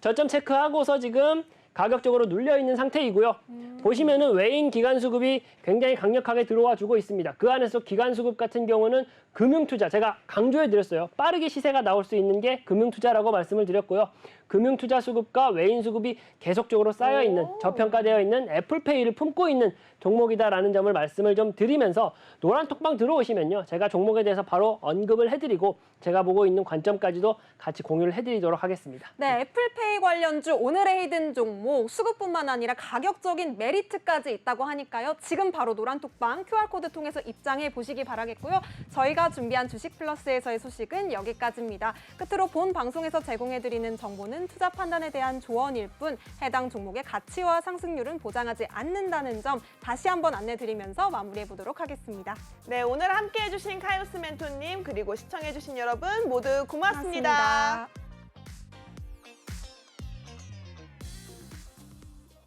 저점 체크하고서 지금 가격적으로 눌려 있는 상태이고요. 보시면은 외인 기관 수급이 굉장히 강력하게 들어와 주고 있습니다. 그 안에서 기관 수급 같은 경우는 금융투자, 제가 강조해 드렸어요. 빠르게 시세가 나올 수 있는 게 금융투자라고 말씀을 드렸고요. 금융투자 수급과 외인 수급이 계속적으로 쌓여 있는, 저평가되어 있는 애플페이를 품고 있는 종목이다라는 점을 말씀을 좀 드리면서 노란톡방 들어오시면요. 제가 종목에 대해서 바로 언급을 해드리고 제가 보고 있는 관점까지도 같이 공유를 해드리도록 하겠습니다.
네, 애플페이 관련주 오늘의 히든 종목 수급뿐만 아니라 가격적인 메리트까지 있다고 하니까요. 지금 바로 노란톡방 QR코드 통해서 입장해 보시기 바라겠고요. 저희가 준비한 주식 플러스에서의 소식은 여기까지입니다. 끝으로 본 방송에서 제공해드리는 정보는 조언은 투자 판단에 대한 조언일 뿐 해당 종목의 가치와 상승률은 보장하지 않는다는 점 다시 한번 안내드리면서 마무리해 보도록 하겠습니다.
네, 오늘 함께해 주신 카이오스 멘토님 그리고 시청해 주신 여러분 모두 고맙습니다.
고맙습니다.